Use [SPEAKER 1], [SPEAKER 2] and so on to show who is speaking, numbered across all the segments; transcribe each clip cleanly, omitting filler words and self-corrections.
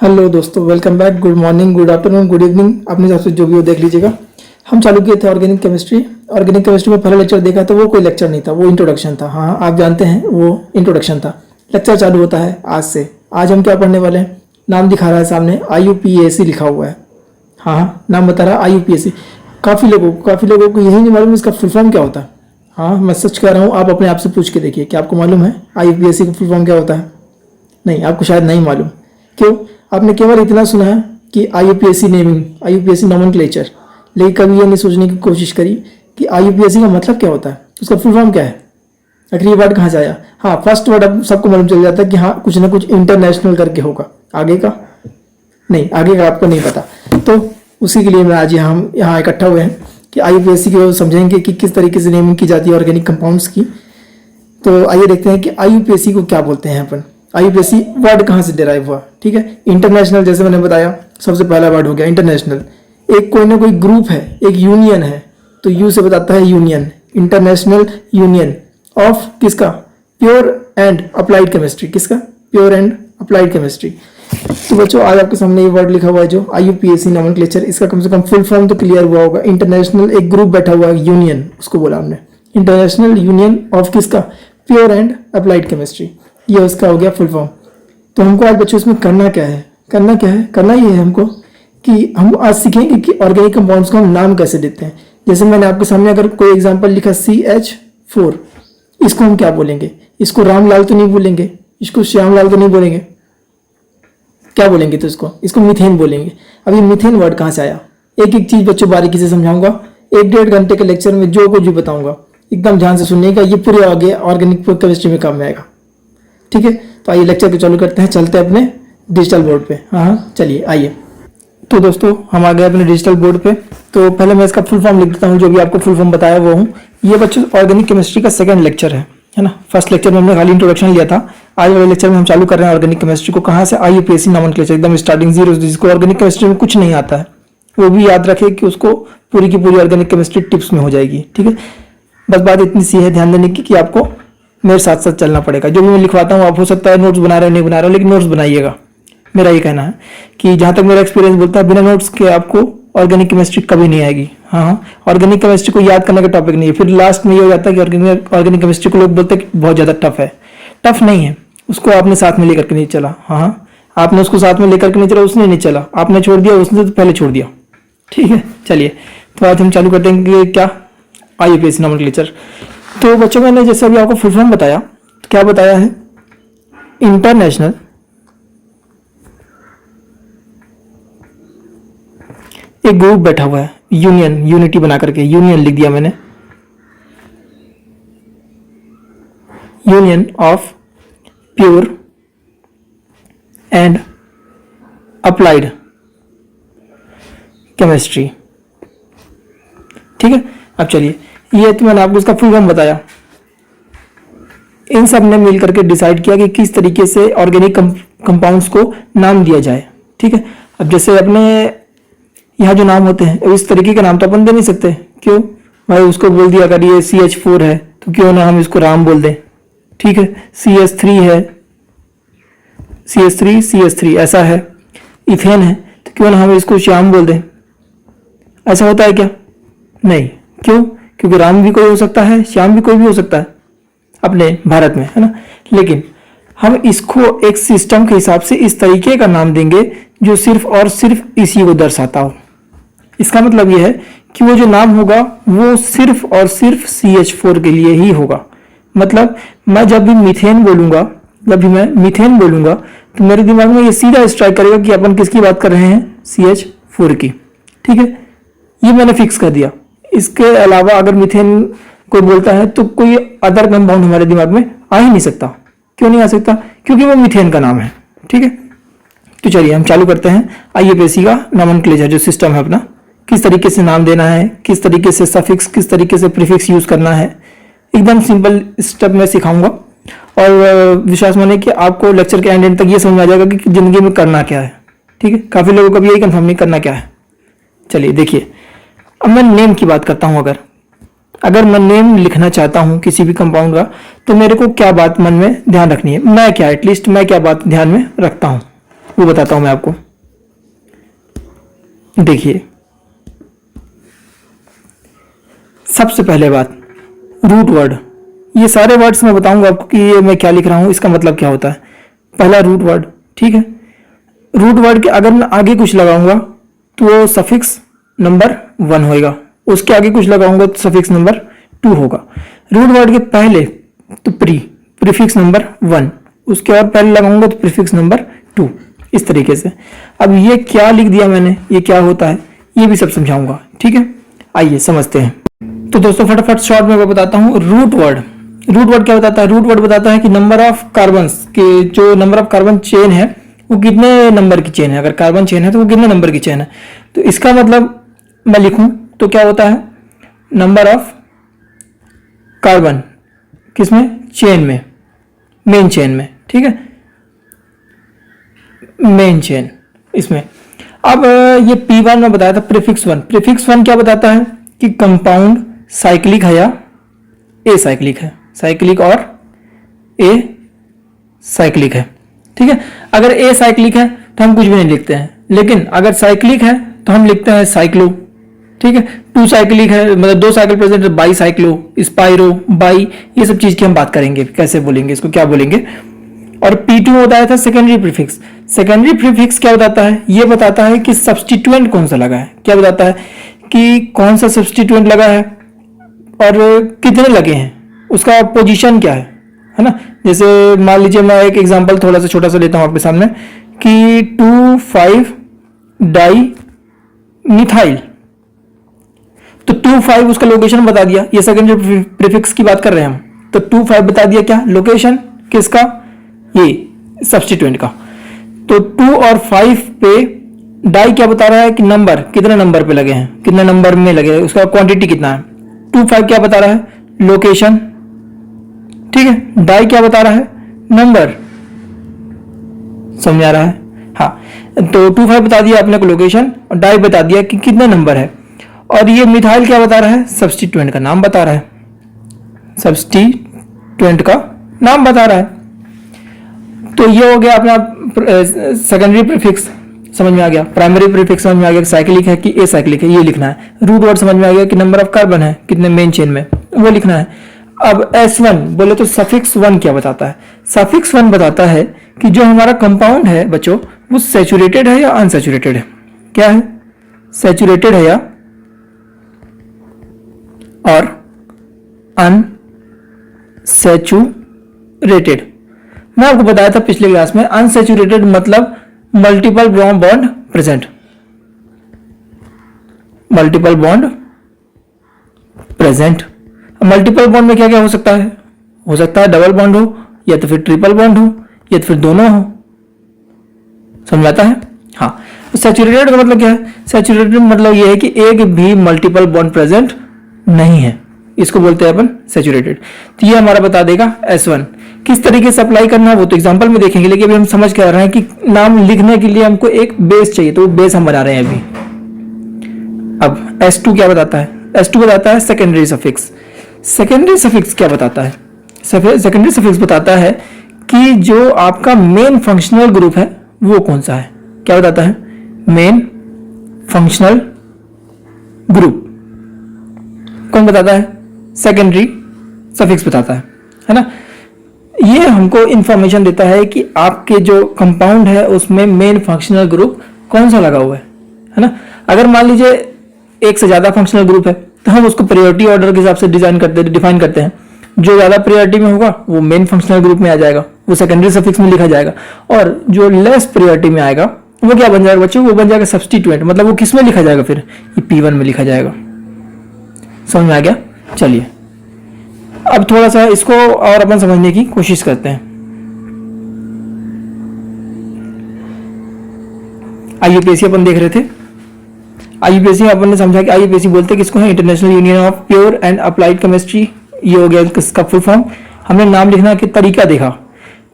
[SPEAKER 1] Hello दोस्तों, welcome back. Good morning, good afternoon, good evening, अपने हिसाब से जो भी हो देख लीजिएगा। हम चालू किए थे ऑर्गेनिक केमिस्ट्री। ऑर्गेनिक केमिस्ट्री में पहला लेक्चर देखा तो वो कोई लेक्चर नहीं था, वो इंट्रोडक्शन था। हाँ, आप जानते हैं वो इंट्रोडक्शन था। लेक्चर चालू होता है आज से। आज हम क्या पढ़ने वाले हैं? नाम दिखा रहा है सामने, IUPAC लिखा हुआ है। हाँ, नाम बता रहा है IUPAC। काफ़ी लोगों को यही नहीं मालूम इसका फुल फॉर्म क्या होता है। हाँ, मैं सच कह रहा हूँ, आप अपने आप से पूछ के देखिए कि आपको मालूम है IUPAC का फुल फॉर्म क्या होता है। नहीं, आपको शायद नहीं मालूम। क्यों? आपने केवल इतना सुना है कि IUPAC नेमिंग, IUPAC नोमेनक्लेचर, लेकिन कभी ये नहीं सोचने की कोशिश करी कि IUPAC का मतलब क्या होता है, उसका फुल फॉर्म क्या है, आखिर ये वर्ड कहाँ से आया। हाँ, फर्स्ट वर्ड अब सबको मालूम चल जाता है कि हाँ, कुछ ना कुछ इंटरनेशनल करके होगा। आगे का नहीं, आगे का आपको नहीं पता। तो उसी के लिए मैं आज यहाँ इकट्ठा हुए हैं कि IUPAC को समझेंगे कि किस तरीके से नेमिंग की जाती है ऑर्गेनिक कंपाउंड्स की। तो आइए देखते हैं कि IUPAC को क्या बोलते हैं अपन। IUPAC वर्ड कहाँ से डिराइव हुआ, ठीक है। इंटरनेशनल, जैसे मैंने बताया, सबसे पहला वर्ड हो गया इंटरनेशनल। एक कोई ना कोई ग्रुप है, एक यूनियन है, तो यू से बताता है यूनियन। इंटरनेशनल यूनियन ऑफ किसका? Pure and applied chemistry. किसका? Pure and applied chemistry. तो बच्चों, आज आपके सामने ये वर्ड लिखा हुआ है जो IUPAC नोमेनक्लेचर, इसका कम से कम फुल फॉर्म तो क्लियर हुआ होगा। इंटरनेशनल, एक ग्रुप बैठा हुआ है, यूनियन उसको बोला हमने। इंटरनेशनल यूनियन ऑफ किसका? प्योर एंड अप्लाइड केमिस्ट्री, ये उसका हो गया फुल फॉर्म। तो हमको आज बच्चों इसमें करना क्या है? करना ये है हमको कि हम आज सीखेंगे कि ऑर्गेनिक कंपाउंड्स को हम नाम कैसे देते हैं। जैसे मैंने आपके सामने अगर कोई एग्जांपल लिखा CH4, इसको हम क्या बोलेंगे? इसको रामलाल तो नहीं बोलेंगे, इसको श्यामलाल तो नहीं बोलेंगे, क्या बोलेंगे? तो इसको मीथेन बोलेंगे। अब ये मीथेन वर्ड कहाँ से आया? एक एक चीज बच्चों बारीकी से समझाऊंगा। 1-1.5 घंटे के लेक्चर में जो कुछ भी बताऊंगा एकदम ध्यान से सुनने ये पूरे आगे ऑर्गेनिक केमिस्ट्री में काम में आएगा, ठीक है। तो आइए लेक्चर को चालू करते हैं, चलते हैं अपने डिजिटल बोर्ड पे। हाँ, चलिए आइए। तो दोस्तों, हम आ गए अपने डिजिटल बोर्ड पे। तो पहले मैं इसका फुल फॉर्म लिख देता हूँ, जो भी आपको फुल फॉर्म बताया वो हूँ। ये बच्चों ऑर्गेनिक केमिस्ट्री का सेकंड लेक्चर है ना। फर्स्ट लेक्चर में हमने खाली इंट्रोडक्शन लिया था। आज वाले लेक्चर में हम चालू कर रहे हैं ऑर्गेनिक केमिस्ट्री को। कहाँ से? IUPAC नोमेनक्लेचर, एकदम स्टार्टिंग जीरो। जिसको ऑर्गेनिक केमिस्ट्री में कुछ नहीं आता है वो भी याद रखे कि उसको पूरी की पूरी ऑर्गेनिक केमिस्ट्री टिप्स में हो जाएगी, ठीक है। बस बात इतनी सी है ध्यान देने की कि आपको मेरे साथ साथ चलना पड़ेगा। जो भी मैं लिखवाता हूँ, आप हो सकता है नोट्स बना रहे हो, नहीं बना रहे हो, लेकिन नोट्स बनाइएगा। मेरा ये कहना है कि जहाँ तक मेरा एक्सपीरियंस बोलता है, बिना नोट्स के आपको ऑर्गेनिक केमिस्ट्री कभी नहीं आएगी। हाँ, ऑर्गेनिक केमिस्ट्री को याद करने का टॉपिक नहीं है। फिर लास्ट में ये हो जाता है कि ऑर्गेनिक केमिस्ट्री को लोग बोलते हैं कि बहुत ज़्यादा टफ है। टफ नहीं है, उसको आपने साथ में लेकर के नहीं चला। हाँ, आपने उसको साथ में लेकर के नहीं चला, उसने नहीं चला, आपने छोड़ दिया, उसने तो पहले छोड़ दिया, ठीक है। चलिए, तो आज हम चालू कर देंगे क्या? IUPAC nomenclature. तो बच्चों, मैंने जैसे अभी आपको फुल फॉर्म बताया, तो क्या बताया है? इंटरनेशनल एक ग्रुप बैठा हुआ है, यूनियन, यूनिटी बना करके यूनियन लिख दिया मैंने। Union of pure and applied chemistry, ठीक है। अब चलिए, ये तो मैंने आपको इसका फुल फॉर्म बताया। इन सब ने मिलकर के डिसाइड किया कि किस तरीके से ऑर्गेनिक कंपाउंड्स को नाम दिया जाए, ठीक है। अब जैसे अपने यहाँ जो नाम होते हैं, इस तरीके के नाम तो अपन दे नहीं सकते। क्यों भाई? उसको बोल दिया अगर ये CH4 है तो क्यों ना हम इसको राम बोल दें, ठीक है। CH3 है, CH3 ऐसा है। इथेन है तो क्यों ना हम इसको श्याम बोल दें। ऐसा होता है क्या? नहीं। क्यों? क्योंकि राम भी कोई हो सकता है, श्याम भी कोई भी हो सकता है अपने भारत में, है ना। लेकिन हम इसको एक सिस्टम के हिसाब से इस तरीके का नाम देंगे जो सिर्फ और सिर्फ इसी को दर्शाता हो। इसका मतलब यह है कि वो जो नाम होगा वो सिर्फ और सिर्फ CH4 के लिए ही होगा। मतलब मैं जब भी मीथेन बोलूंगा, तो मेरे दिमाग में ये सीधा स्ट्राइक करेगा कि अपन किसकी बात कर रहे हैं? CH4 की, ठीक है। ये मैंने फिक्स कर दिया। इसके अलावा अगर मीथेन कोई बोलता है तो कोई अदर कंपाउंड हमारे दिमाग में आ ही नहीं सकता। क्यों नहीं आ सकता? क्योंकि वो मीथेन का नाम है, ठीक है। तो चलिए हम चालू करते हैं IUPAC का नोमेनक्लेचर, जो सिस्टम है अपना, किस तरीके से नाम देना है, किस तरीके से सफिक्स, किस तरीके से प्रीफिक्स यूज करना है। एकदम सिंपल स्टेप में सिखाऊंगा और विश्वास माने कि आपको लेक्चर के एंड तक ये समझ आ जाएगा कि जिंदगी में करना क्या है, ठीक है। काफी लोगों को भी यही कंफर्म नहीं करना क्या है। चलिए देखिए, अब मैं नेम की बात करता हूं। अगर मैं नेम लिखना चाहता हूं किसी भी कंपाउंड का, तो मेरे को क्या बात मन में ध्यान रखनी है? मैं क्या बात ध्यान में रखता हूं? वो बताता हूं मैं आपको। देखिए, सबसे पहले बात, रूट वर्ड। ये सारे वर्ड्स मैं बताऊंगा आपको कि ये मैं क्या लिख रहा हूं, इसका मतलब क्या होता है। पहला रूट वर्ड, ठीक है। रूट वर्ड के अगर मैं आगे कुछ लगाऊंगा तो वो सफिक्स नंबर 1 होएगा, उसके आगे कुछ लगाऊंगा तो सफिक्स नंबर 2 होगा। रूट वर्ड के पहले तो प्रीफिक्स नंबर 1, उसके और पहले लगाऊंगा तो प्रीफिक्स नंबर 2, इस तरीके से। अब ये क्या लिख दिया मैंने, ये क्या होता है, ये भी सब समझाऊंगा, ठीक है। आइए समझते हैं। तो दोस्तों फटाफट शॉर्ट में मैं बताता हूँ रूट वर्ड। रूट वर्ड क्या बताता है? रूट वर्ड बताता है कि नंबर ऑफ कार्बन्स के, जो नंबर ऑफ कार्बन चेन है वो कितने नंबर की चेन है। अगर कार्बन चेन है तो वो कितने नंबर की चेन है। तो इसका मतलब मैं लिखूं तो क्या होता है, नंबर ऑफ कार्बन किसमें, चेन में, मेन चेन में, ठीक है, मेन चेन इसमें। अब ये P1 में बताया था प्रीफिक्स 1। प्रीफिक्स 1 क्या बताता है कि कंपाउंड साइक्लिक है या ए साइक्लिक है, साइक्लिक और ए साइक्लिक है, ठीक है। अगर ए साइक्लिक है तो हम कुछ भी नहीं लिखते हैं, लेकिन अगर साइक्लिक है तो हम लिखते हैं साइक्लो, ठीक है। 2 साइक्लिक है मतलब 2 साइकिल प्रेजेंट है, बाई साइक्लो, स्पाइरो, बाई, ये सब चीज की हम बात करेंगे, कैसे बोलेंगे इसको, क्या बोलेंगे। और P2 में बताया था सेकेंडरी प्रीफिक्स। सेकेंडरी प्रीफिक्स क्या बताता है, ये बताता है कि सब्स्टिट्यूएंट कौन सा लगा है। क्या बताता है कि कौन सा सब्स्टिट्यूएंट लगा है और कितने लगे हैं, उसका पोजीशन क्या है ना। जैसे मान लीजिए मैं एक एग्जांपल थोड़ा सा छोटा सा लेता हूं आपके सामने कि 2,5 डाई मिथाइल, तो 2,5 उसका लोकेशन बता दिया। ये सेकेंडरी प्रीफिक्स की बात कर रहे हैं हम, तो 2,5 बता दिया क्या लोकेशन किसका, ये सब्स्टिट्यूएंट का। तो 2 और 5 पे डाई क्या बता रहा है कि नंबर, कितने नंबर पे लगे हैं, कितने नंबर में लगे हैं, उसका क्वांटिटी कितना है। 2,5 क्या बता रहा है, लोकेशन, ठीक है। डाई क्या बता रहा है, नंबर। समझ आ रहा है, हाँ। तो 2,5 बता दिया अपने को लोकेशन, और डाई बता दिया कि कितने नंबर है। और ये मिथाइल क्या बता रहा है, सब्स्टिट्यूएंट का नाम बता रहा है, सब्स्टिट्यूएंट का नाम बता रहा है। तो ये हो गया अपना सेकेंडरी प्रीफिक्स, समझ में आ गया। प्राइमरी प्रीफिक्स समझ में आ गया, साइक्लिक है कि ए साइक्लिक है, ये लिखना है। रूट वर्ड समझ में आ गया कि नंबर ऑफ कार्बन है कितने मेन चेन में, वो लिखना है। अब S1 बोले तो सफिक्स 1 क्या बताता है। सफिक्स 1 बताता है कि जो हमारा कंपाउंड है बच्चों, वो सैचुरेटेड है या अनसैचुरेटेड है। क्या है, सैचुरेटेड है या और अनसैचुरेटेड। मैं आपको बताया था पिछले क्लास में, अनसैचुरेटेड मतलब multiple bond present, multiple bond present. Multiple bond में क्या क्या हो सकता है डबल बॉन्ड हो, या तो फिर ट्रिपल बॉन्ड हो, या तो फिर दोनों हो। समझ आता है, हाँ। सैचुरेटेड का मतलब क्या है, सैचुरेटेड मतलब यह है कि एक भी मल्टीपल बॉन्ड प्रेजेंट नहीं है, इसको बोलते हैं अपन सैचुरेटेड। तो ये हमारा बता देगा S1। किस तरीके से अप्लाई करना है वो तो एग्जांपल में देखेंगे, लेकिन अभी हम समझ के आ रहे हैं कि नाम लिखने के लिए हमको एक बेस चाहिए, तो वो बेस हम बना रहे हैं अभी। अब S2 क्या बताता है, S2 बताता है सेकेंडरी सफिक्स। सेकेंडरी सफिक्स क्या बताता है, सेकेंडरी सफिक्स बताता है कि जो आपका मेन फंक्शनल ग्रुप है वो कौन सा है। क्या बताता है, मेन फंक्शनल ग्रुप कौन बताता है, सेकेंडरी सफिक्स बताता है ना। ये हमको इंफॉर्मेशन देता है कि आपके जो कंपाउंड है उसमें मेन फंक्शनल ग्रुप कौन सा लगा हुआ है ना। अगर मान लीजिए एक से ज्यादा फंक्शनल ग्रुप है तो हम उसको प्रायोरिटी ऑर्डर के हिसाब से डिफाइन करते हैं। जो ज्यादा प्रायोरिटी में होगा वो मेन फंक्शनल ग्रुप में आ जाएगा, वो सेकेंडरी सफिक्स में लिखा जाएगा। और जो लेस प्रायोरिटी में आएगा वो क्या बन जाएगा बच्चों, वो बन जाएगा सब्स्टिट्यूएंट। मतलब वो किस में लिखा जाएगा, फिर ये P1 में लिखा जाएगा। समझ में आ गया। चलिए अब थोड़ा सा इसको और अपन समझने की कोशिश करते हैं। IUPAC अपन देख रहे थे। IUPAC अपन ने समझा कि IUPAC बोलते हैं किसको है, international union of pure and applied chemistry. ये हो गया इसका फुल फॉर्म। हमने नाम लिखना के तरीका देखा,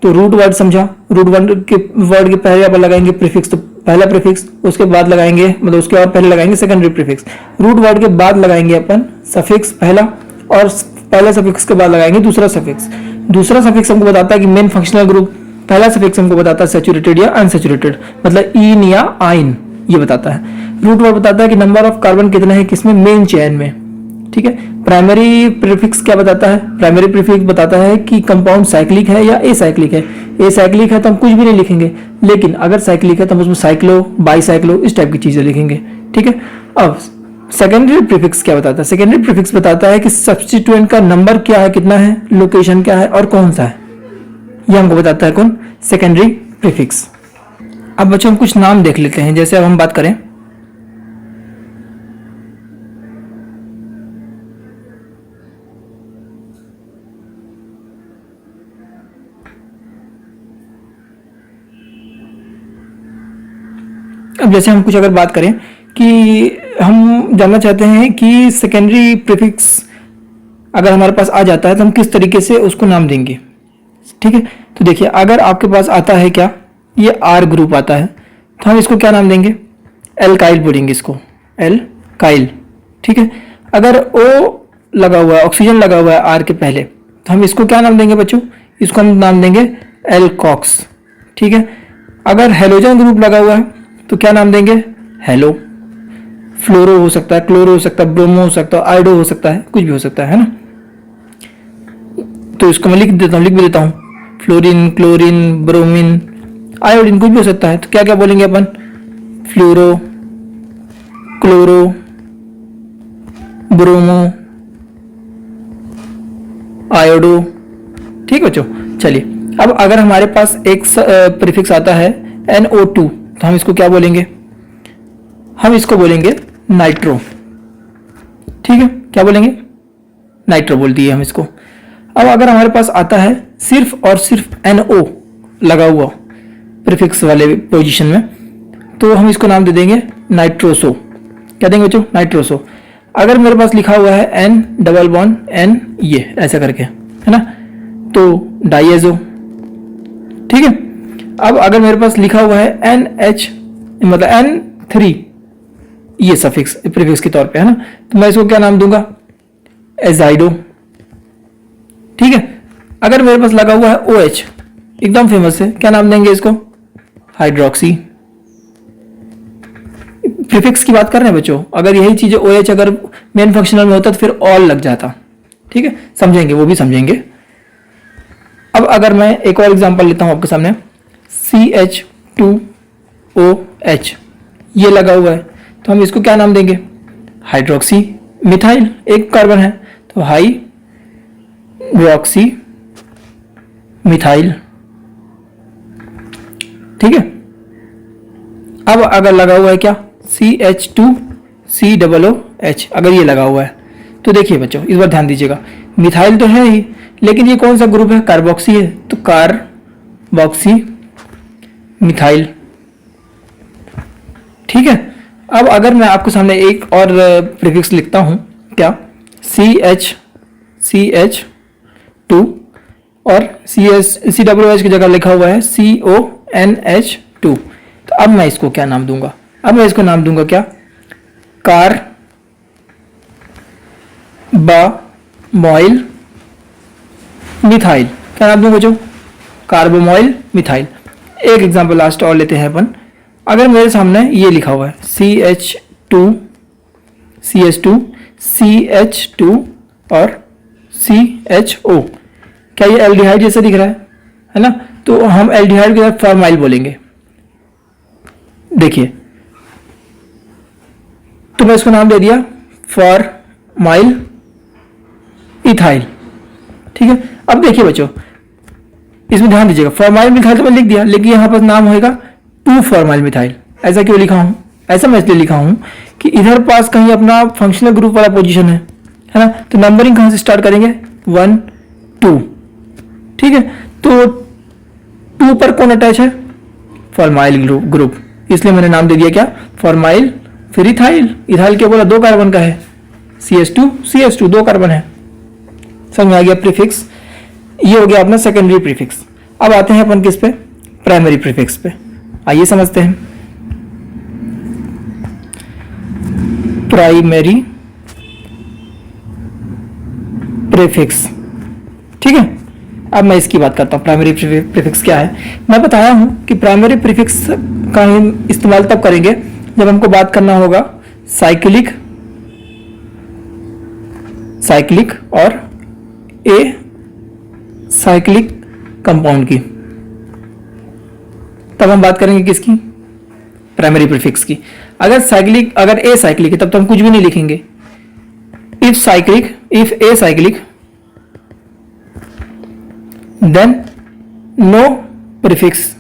[SPEAKER 1] तो रूट वर्ड समझा। रूट वर्ड के पहले अपन लगाएंगे प्रीफिक्स, तो पहला प्रीफिक्स, उसके बाद लगाएंगे मतलब उसके और पहले लगाएंगे सेकेंडरी प्रीफिक्स। रूट वर्ड के बाद लगाएंगे अपन सफिक्स पहला, और पहले सफिक्स के बाद लगाएंगे दूसरा सफिक्स। दूसरा सफिक्स हमको बताता है कि मेन फंक्शनल ग्रुप पहला सफिक्स हमको बताता है सैचुरेटेड या अनसैचुरेटेड, मतलब इन या आइन, ये बताता है। रूट वर्ड बताता है कि नंबर ऑफ कार्बन कितने हैं किसमें, मेन चेन में, ठीक है। प्राइमरी प्रीफिक्स क्या बताता है, प्राइमरी प्रीफिक्स बताता है कि कंपाउंड साइक्लिक है या एसाइक्लिक है। एसाइक्लिक है तो हम कुछ भी नहीं लिखेंगे, लेकिन अगर साइक्लिक है तो हम उसमें साइक्लो, बाईसाइक्लो, इस टाइप की चीजें लिखेंगे, ठीक है। अब सेकेंडरी प्रीफिक्स क्या बताता है, सेकेंडरी प्रीफिक्स बताता है कि सब्स्टिट्यूएंट का नंबर क्या है, कितना है, लोकेशन क्या है और कौन सा है, ये हमको बताता है कौन, सेकेंडरी प्रीफिक्स। अब बच्चों हम कुछ नाम देख लेते हैं, जैसे अब हम बात करें अब जैसे हम कुछ अगर बात करें कि हम जानना चाहते हैं कि सेकेंडरी प्रीफिक्स अगर हमारे पास आ जाता है तो हम किस तरीके से उसको नाम देंगे, ठीक है। तो देखिए अगर आपके पास आता है क्या, ये आर ग्रुप आता है तो हम इसको क्या नाम देंगे, एल्काइल बोलेंगे इसको, एल्काइल, ठीक है। अगर ओ लगा हुआ है, ऑक्सीजन लगा हुआ है आर के पहले, तो हम इसको क्या नाम देंगे बच्चों, इसको हम नाम देंगे एल्कॉक्स, ठीक है। अगर हेलोजन ग्रुप लगा हुआ है तो क्या नाम देंगे, हेलो। फ्लोरो हो सकता है, क्लोरो हो सकता है, ब्रोमो हो सकता है, आयोडो हो सकता है, कुछ भी हो सकता है ना। तो इसको मैं लिख देता हूँ, लिख भी देता हूँ, फ्लोरीन, क्लोरीन, ब्रोमीन, आयोडीन, कुछ भी हो सकता है। तो क्या क्या बोलेंगे अपन, फ्लोरो, क्लोरो, ब्रोमो, आयोडो, ठीक है बच्चों। चलिए अब अगर हमारे पास एक प्रीफिक्स आता है NO2 तो हम इसको क्या बोलेंगे, हम इसको बोलेंगे नाइट्रो, ठीक है। क्या बोलेंगे, नाइट्रो बोल दिए हम इसको। अब अगर हमारे पास आता है सिर्फ और सिर्फ NO लगा हुआ प्रीफिक्स वाले पोजीशन में, तो हम इसको नाम दे देंगे नाइट्रोसो। क्या देंगे बच्चों, नाइट्रोसो। अगर मेरे पास लिखा हुआ है N डबल बॉन्ड N, ये ऐसा करके है ना, तो डाइएजो, ठीक है। अब अगर मेरे पास लिखा हुआ है NH मतलब N3, ये सफिक्स प्रीफिक्स के तौर पे है ना, तो मैं इसको क्या नाम दूंगा, एजाइडो, ठीक है। अगर मेरे पास लगा हुआ है OH, एकदम फेमस है, क्या नाम देंगे इसको, हाइड्रोक्सी। प्रीफिक्स की बात कर रहे हैं बच्चों, अगर यही चीजें OH अगर मेन फंक्शनल में होता तो फिर ऑल लग जाता, ठीक है, समझेंगे, वो भी समझेंगे। अब अगर मैं एक और एग्जांपल लेता हूं आपके सामने, CH2OH ये लगा हुआ है तो हम इसको क्या नाम देंगे, हाइड्रोक्सी मिथाइल, एक कार्बन है तो हाइड्रोक्सी मिथाइल, ठीक है। अब अगर लगा हुआ है क्या, CH2COOH, अगर ये लगा हुआ है तो देखिए बच्चों इस बार ध्यान दीजिएगा, मिथाइल तो है ही, लेकिन ये कौन सा ग्रुप है, कार्बोक्सी है, तो कार्बोक्सी मिथाइल, ठीक है। अब अगर मैं आपके सामने एक और प्रीफिक्स लिखता हूं, क्या, CH2 और COOH की जगह लिखा हुआ है CONH2, तो अब मैं इसको क्या नाम दूंगा, अब मैं इसको नाम दूंगा क्या, कार्बोमोइल मिथाइल। क्या नाम दूंगा बच्चों, कार्बोमोइल मिथाइल। एक एग्जांपल लास्ट और लेते हैं अपन, अगर मेरे सामने ये लिखा हुआ है CH2 और CHO, क्या ये एल्डिहाइड जैसा दिख रहा है ना, तो हम एल्डिहाइड के साथ फॉर्माइल बोलेंगे। देखिए तो मैं इसको नाम दे दिया फॉर्माइल इथाइल, ठीक है। अब देखिए बच्चों इसमें ध्यान दीजिएगा, फॉर्माइल मिथाइल तो मैं लिख दिया, लेकिन यहां पर नाम होएगा 2 फॉर्माइल मिथाइल। ऐसा क्यों लिखा हूं, ऐसा मैं इसलिए लिखा हूं कि इधर पास कहीं अपना फंक्शनल ग्रुप वाला पोजीशन है ना, तो नंबरिंग कहां से स्टार्ट करेंगे, 1 2, ठीक है। तो 2 पर कौन अटैच है, फॉर्माइल ग्रुप, इसलिए मैंने नाम दे दिया क्या, फॉर्माइल, फिर इथाइल, इथाइल क्या बोला, 2 कार्बन का है, CH2 2 कार्बन है। समझ में आ गया प्रीफिक्स, ये हो गया अपना सेकेंडरी प्रीफिक्स। अब आते हैं अपन किस पे, प्राइमरी प्रीफिक्स पे, आइए समझते हैं। प्राइमरी प्रीफिक्स, ठीक है। अब मैं इसकी बात करता हूँ, प्राइमरी प्रीफिक्स क्या है। मैं बताया हूँ कि प्राइमरी प्रीफिक्स का हम इस्तेमाल तब करेंगे जब हमको बात करना होगा साइक्लिक और ए साइक्लिक कंपाउंड की, तब हम बात करेंगे किसकी, प्राइमरी प्रीफिक्स की। अगर ए साइक्लिक है तब तो हम कुछ भी नहीं लिखेंगे। If acyclic then no prefix,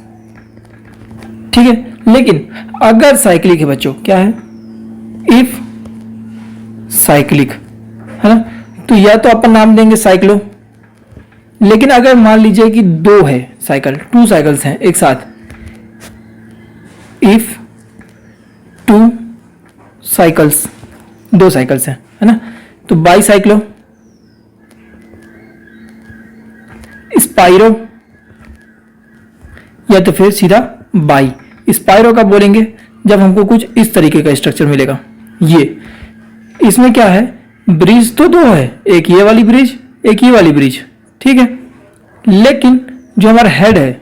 [SPEAKER 1] ठीक है। लेकिन अगर साइक्लिक है बच्चों, क्या है, इफ साइक्लिक है ना, तो या तो अपन नाम देंगे साइक्लो। लेकिन अगर मान लीजिए कि दो है साइकिल, 2 साइकिल्स हैं एक साथ, इफ 2 साइकिल्स, 2 साइकिल्स हैं, है ना, तो बाई साइक्लो, स्पाइरो, या तो फिर सीधा बाई। स्पाइरो का बोलेंगे जब हमको कुछ इस तरीके का स्ट्रक्चर मिलेगा। ये इसमें क्या है, ब्रिज तो 2 है, एक ये वाली ब्रिज, एक ये वाली ब्रिज, ठीक है। लेकिन जो हमारा हेड है,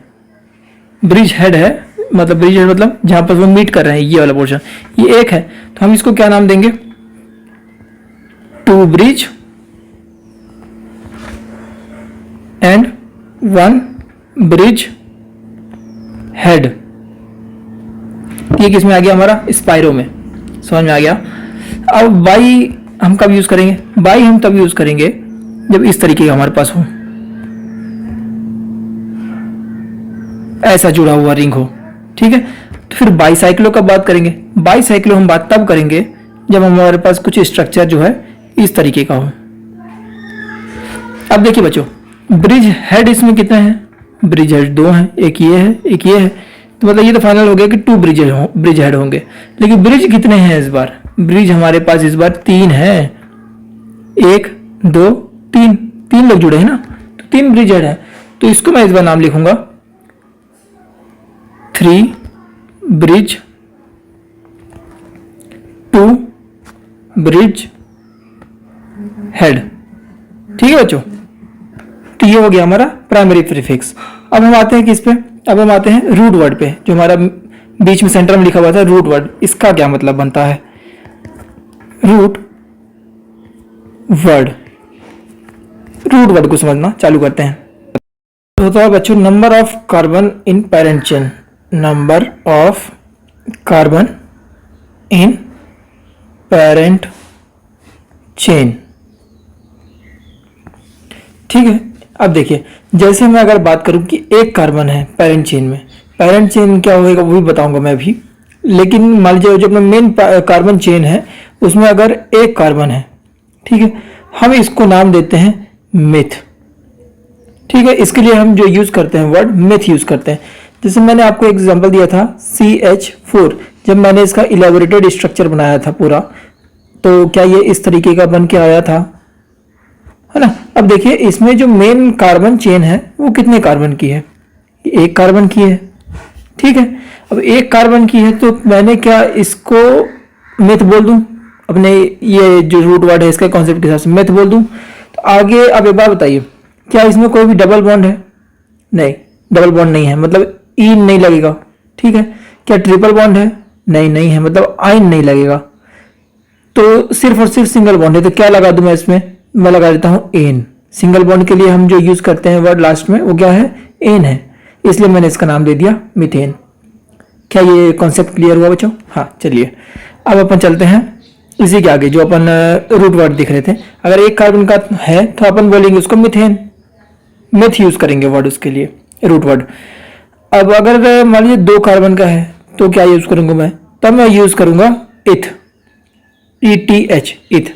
[SPEAKER 1] ब्रिज हेड है, मतलब ब्रिज हेड मतलब जहां पर वो मीट कर रहे हैं, ये वाला पोर्शन, ये एक है, तो हम इसको क्या नाम देंगे, 2 ब्रिज एंड 1 ब्रिज हेड। ये किस में आ गया हमारा, स्पाइरो में, समझ में आ गया। अब बाई हम कब यूज करेंगे, बाई हम तब यूज करेंगे जब इस तरीके का हमारे पास हो, ऐसा जुड़ा हुआ रिंग हो, ठीक है। तो फिर बाईसाइक्लो का बात करेंगे, बाईसाइक्लो हम बात तब करेंगे जब हमारे पास कुछ स्ट्रक्चर जो है इस तरीके का हो। अब देखिए बच्चों, ब्रिज हेड इसमें कितने हैं, ब्रिज हेड 2 हैं, एक ये है, एक ये है, तो मतलब ये तो फाइनल हो गया कि 2 ब्रिज हेड होंगे। लेकिन ब्रिज कितने हैं इस बार, ब्रिज हमारे पास इस बार 3 है, 1 2 3, 3 लोग जुड़े हैं ना, तो 3 ब्रिज हेड है। तो इसको मैं इस बार नाम लिखूंगा 3 ब्रिज 2 ब्रिज हेड, ठीक है बच्चों। तो ये हो गया हमारा प्राइमरी प्रीफिक्स। अब हम आते हैं किस पे, अब हम आते हैं रूट वर्ड पे, जो हमारा बीच में सेंटर में लिखा हुआ था रूट वर्ड। इसका क्या मतलब बनता है, रूट वर्ड को समझना चालू करते हैं। तो होता है बच्चों number of carbon in parent chain, number of carbon in parent chain, ठीक है। अब देखिए, जैसे मैं अगर बात करूं कि एक कार्बन है पेरेंट चेन में, पेरेंट चेन क्या होगा वो भी बताऊंगा मैं भी। लेकिन मान लीजिए जो अपना मेन कार्बन चेन है उसमें अगर एक कार्बन है, ठीक है, हम इसको नाम देते हैं मिथ, ठीक है। इसके लिए हम जो यूज करते हैं वर्ड मिथ यूज करते हैं। जैसे मैंने आपको एग्जांपल दिया था CH4, जब मैंने इसका इलेबोरेटेड स्ट्रक्चर बनाया था पूरा, तो क्या ये इस तरीके का बन के आया था, है ना। अब देखिए इसमें जो मेन कार्बन चेन है वो कितने कार्बन की है, एक कार्बन की है, ठीक है। अब एक कार्बन की है तो मैंने क्या इसको मिथ बोल दूं, अपने ये जो रूट वर्ड है इसके कॉन्सेप्ट के हिसाब से मिथ बोल दूं। तो आगे अब एक बात बताइए, क्या इसमें कोई भी डबल बॉन्ड है, नहीं डबल बॉन्ड नहीं है, मतलब ईन नहीं लगेगा, ठीक है। क्या ट्रिपल बॉन्ड है, नहीं है, मतलब आइन नहीं लगेगा। तो सिर्फ और सिर्फ सिंगल बॉन्ड है, तो क्या लगा दूं मैं इसमें, मैं लगा देता हूं एन। सिंगल बॉन्ड के लिए हम जो यूज करते हैं वर्ड लास्ट में वो क्या है, एन है, इसलिए मैंने इसका नाम दे दिया मीथेन। क्या ये कॉन्सेप्ट क्लियर हुआ बच्चों, हाँ चलिए अब अपन चलते हैं इसी के आगे। जो अपन रूट वर्ड दिख रहे थे, अगर एक कार्बन का है तो अपन बोलेंगे उसको मीथेन, मिथ यूज करेंगे वर्ड उसके लिए, रूट वर्ड। अब अगर मान लीजिए 2 कार्बन का है तो क्या यूज करूंगा मैं, तब मैं यूज करूंगा इथ, ETH, इथ।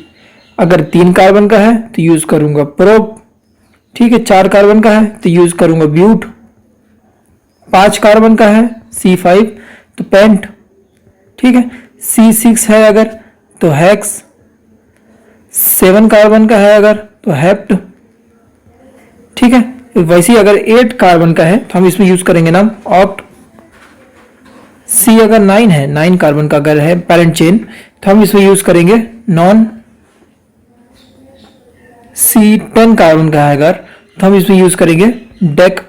[SPEAKER 1] अगर 3 कार्बन का है तो यूज करूंगा प्रोप, ठीक है। 4 कार्बन का है तो यूज करूंगा ब्यूट, 5 कार्बन का है C5 तो पेंट, ठीक है। C6 है अगर तो हेक्स, 7 कार्बन का है अगर तो हेप्ट, ठीक है। वैसे ही अगर 8 कार्बन का है तो हम इसमें यूज करेंगे नाम ऑक्ट। C अगर 9 है, 9 कार्बन का अगर है पेरेंट चेन तो हम इसमें यूज करेंगे नॉन। C 10 कार्बन का है अगर तो हम इसमें यूज करेंगे डेक।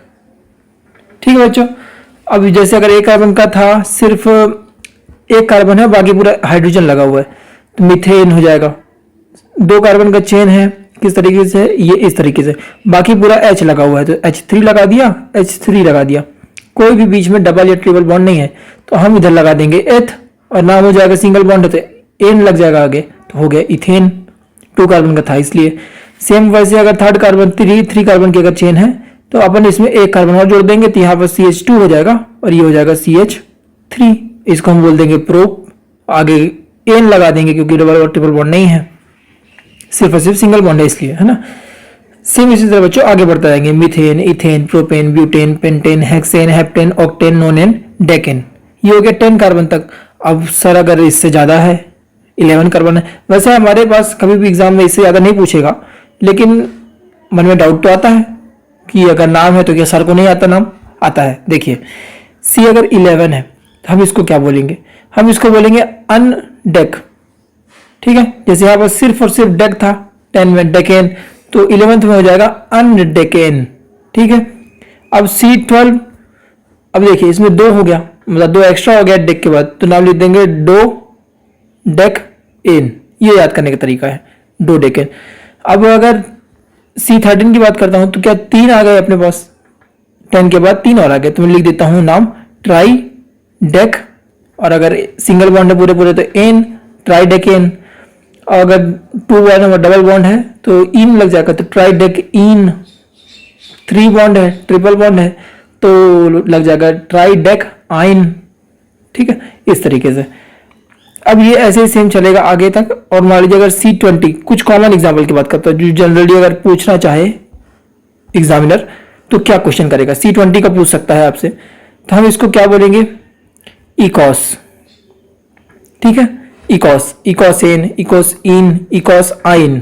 [SPEAKER 1] ठीक है बच्चों, अब जैसे अगर एक कार्बन का था, सिर्फ एक कार्बन है, बाकी पूरा हाइड्रोजन लगा हुआ है, तो मीथेन हो जाएगा। 2 कार्बन का चेन है, किस तरीके से, ये इस तरीके से, बाकी पूरा H लगा हुआ है, तो H3 लगा दिया, H3 लगा दिया। कोई भी बीच में डबल या ट्रिपल बॉन्ड नहीं है, तो हम इधर लगा देंगे एथ, और नाम हो जाएगा सिंगल बॉन्ड है तो एन लग जाएगा आगे, तो हो गया इथेन। 2 कार्बन का था इसलिए। सेम वैसे अगर थर्ड कार्बन, 3 कार्बन की अगर चेन है, तो अपन इसमें एक कार्बन और जोड़ देंगे, तो यहाँ पर CH2 हो जाएगा, और ये हो जाएगा CH3। इसको हम बोल देंगे प्रोप, आगे एन लगा देंगे क्योंकि डबल और ट्रिपल बॉन्ड नहीं है, सिर्फ और सिर्फ सिंगल बॉन्ड है इसलिए, है ना। सेम इसी तरह बच्चों आगे बढ़ता जाएंगे, methane, ethane, propane, butane, pentane, hexane, heptane, octane, नोनेन, decane. ये हो गया 10 कार्बन तक। अब सर अगर इससे ज्यादा है, 11 कार्बन है, वैसे हमारे पास कभी भी एग्जाम में इससे ज्यादा नहीं पूछेगा, लेकिन मन में डाउट तो आता है कि अगर नाम है तो क्या सर को नहीं आता नाम? आता है। देखिए सी अगर 11 है तो हम इसको क्या बोलेंगे? हम इसको बोलेंगे अनडेक। ठीक है, जैसे यहाँ पर सिर्फ और सिर्फ डेक था 10 में डेकेन, तो 11th में हो जाएगा अनडेकेन। ठीक है, अब C12, अब देखिए इसमें 2 हो गया, मतलब 2 एक्स्ट्रा हो गया डेक के बाद, तो नाम लिख देंगे डो डेक एन। ये याद करने का तरीका है, डो डेकेन। अब अगर C13 की बात करता हूं तो क्या 3 आ गए अपने पास, 10 के बाद 3 और आ गए, तो मैं लिख देता हूं नाम ट्राई डेक, और अगर सिंगल बॉन्ड है पूरे पूरे तो एन, ट्राई डेकेन। और अगर 2 बॉन्ड है डबल बॉन्ड है तो इन लग जाएगा, तो ट्राई डेक इन। 3 बॉन्ड है, ट्रिपल बॉन्ड है, तो लग जाएगा ट्राई डेक आइन। ठीक है, इस तरीके से। अब ये ऐसे ही सेम चलेगा आगे तक। और मान लीजिए अगर C20, कुछ कॉमन एग्जाम्पल की बात करता हूं जो जनरली अगर पूछना चाहे एग्जामिनर तो क्या क्वेश्चन करेगा, C20 का पूछ सकता है आपसे, तो हम इसको क्या बोलेंगे? इकॉस। ठीक है, इकॉस, इकोसेन, इकोस इन, इकोस आइन।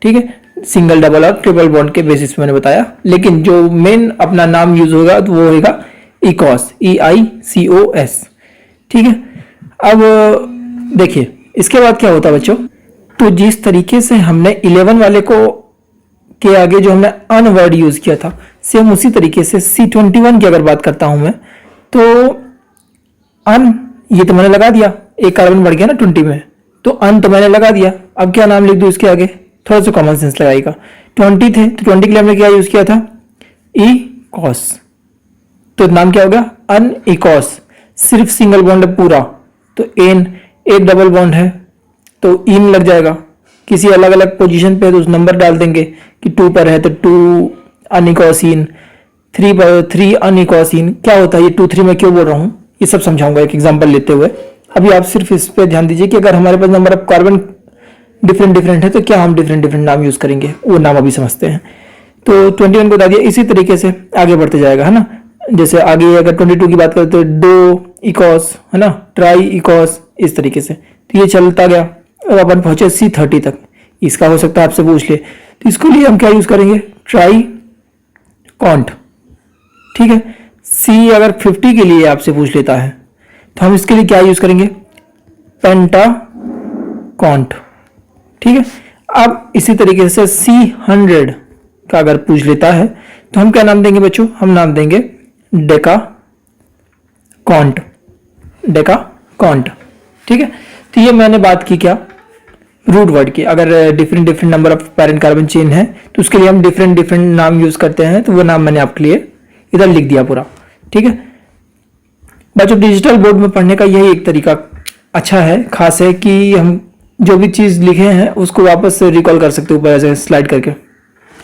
[SPEAKER 1] ठीक है, सिंगल, डबल और ट्रिपल बॉन्ड के बेसिस पे मैंने बताया, लेकिन जो मेन अपना नाम यूज होगा तो वो होगा इकॉस, EICOS। ठीक है, अब देखिए इसके बाद क्या होता है बच्चों, तो जिस तरीके से हमने 11 वाले को के आगे जो हमने अन वर्ड यूज किया था, सेम उसी तरीके से C21 की अगर बात करता हूं मैं, तो अन, ये तो मैंने लगा दिया, एक कार्बन बढ़ गया ना 20 में, तो अन तो मैंने लगा दिया। अब क्या नाम लिख दूं इसके आगे? थोड़ा सा कॉमन सेंस लगाएगा। 20 थे तो 20 के लिए हमने क्या यूज किया था? इकॉस, तो नाम क्या हो गया? अन इकॉस। सिर्फ सिंगल बॉन्ड है पूरा, तो एन, एक डबल बॉन्ड है तो इन लग जाएगा। किसी अलग अलग पोजीशन पे है तो उस नंबर डाल देंगे कि 2 पर है तो 2 अनिकोसिन, 3 पर 3 अनिकोसिन। क्या होता है ये 2 3 में क्यों बोल रहा हूँ, ये सब समझाऊंगा एक एग्जांपल लेते हुए। अभी आप सिर्फ इस पे ध्यान दीजिए कि अगर हमारे पास number of carbon different different है तो क्या हम डिफरेंट डिफरेंट नाम यूज करेंगे, वो नाम अभी समझते हैं। तो 21 को बता दिया, इसी तरीके से आगे बढ़ते जाएगा, है ना। जैसे आगे अगर 22 की बात करें तो डो इकॉस, है ना, ट्राई इकॉस, इस तरीके से। तो ये चलता गया, अब अपन पहुंचे C30 तक। इसका हो सकता है आपसे पूछ ले, तो इसके लिए हम क्या यूज करेंगे? Try can't. ठीक है, C अगर 50 के लिए आपसे पूछ लेता है तो हम इसके लिए क्या यूज करेंगे? पेंटा कॉन्ट। ठीक है, अब इसी तरीके से C100 का अगर पूछ लेता है तो हम क्या नाम देंगे बच्चों? हम नाम देंगे डेका कॉन्ट, डेका कॉन्ट। ठीक है, तो ये मैंने बात की क्या? रूट वर्ड की। अगर different different number of parent carbon chain है तो उसके लिए हम डिफरेंट डिफरेंट नाम यूज करते हैं, तो वो नाम मैंने आपके लिए इधर लिख दिया पूरा। ठीक है बच्चों, डिजिटल बोर्ड में पढ़ने का यही एक तरीका अच्छा है, खास है कि हम जो भी चीज लिखे हैं उसको वापस से रिकॉल कर सकते हो ऊपर ऐसे स्लाइड करके, है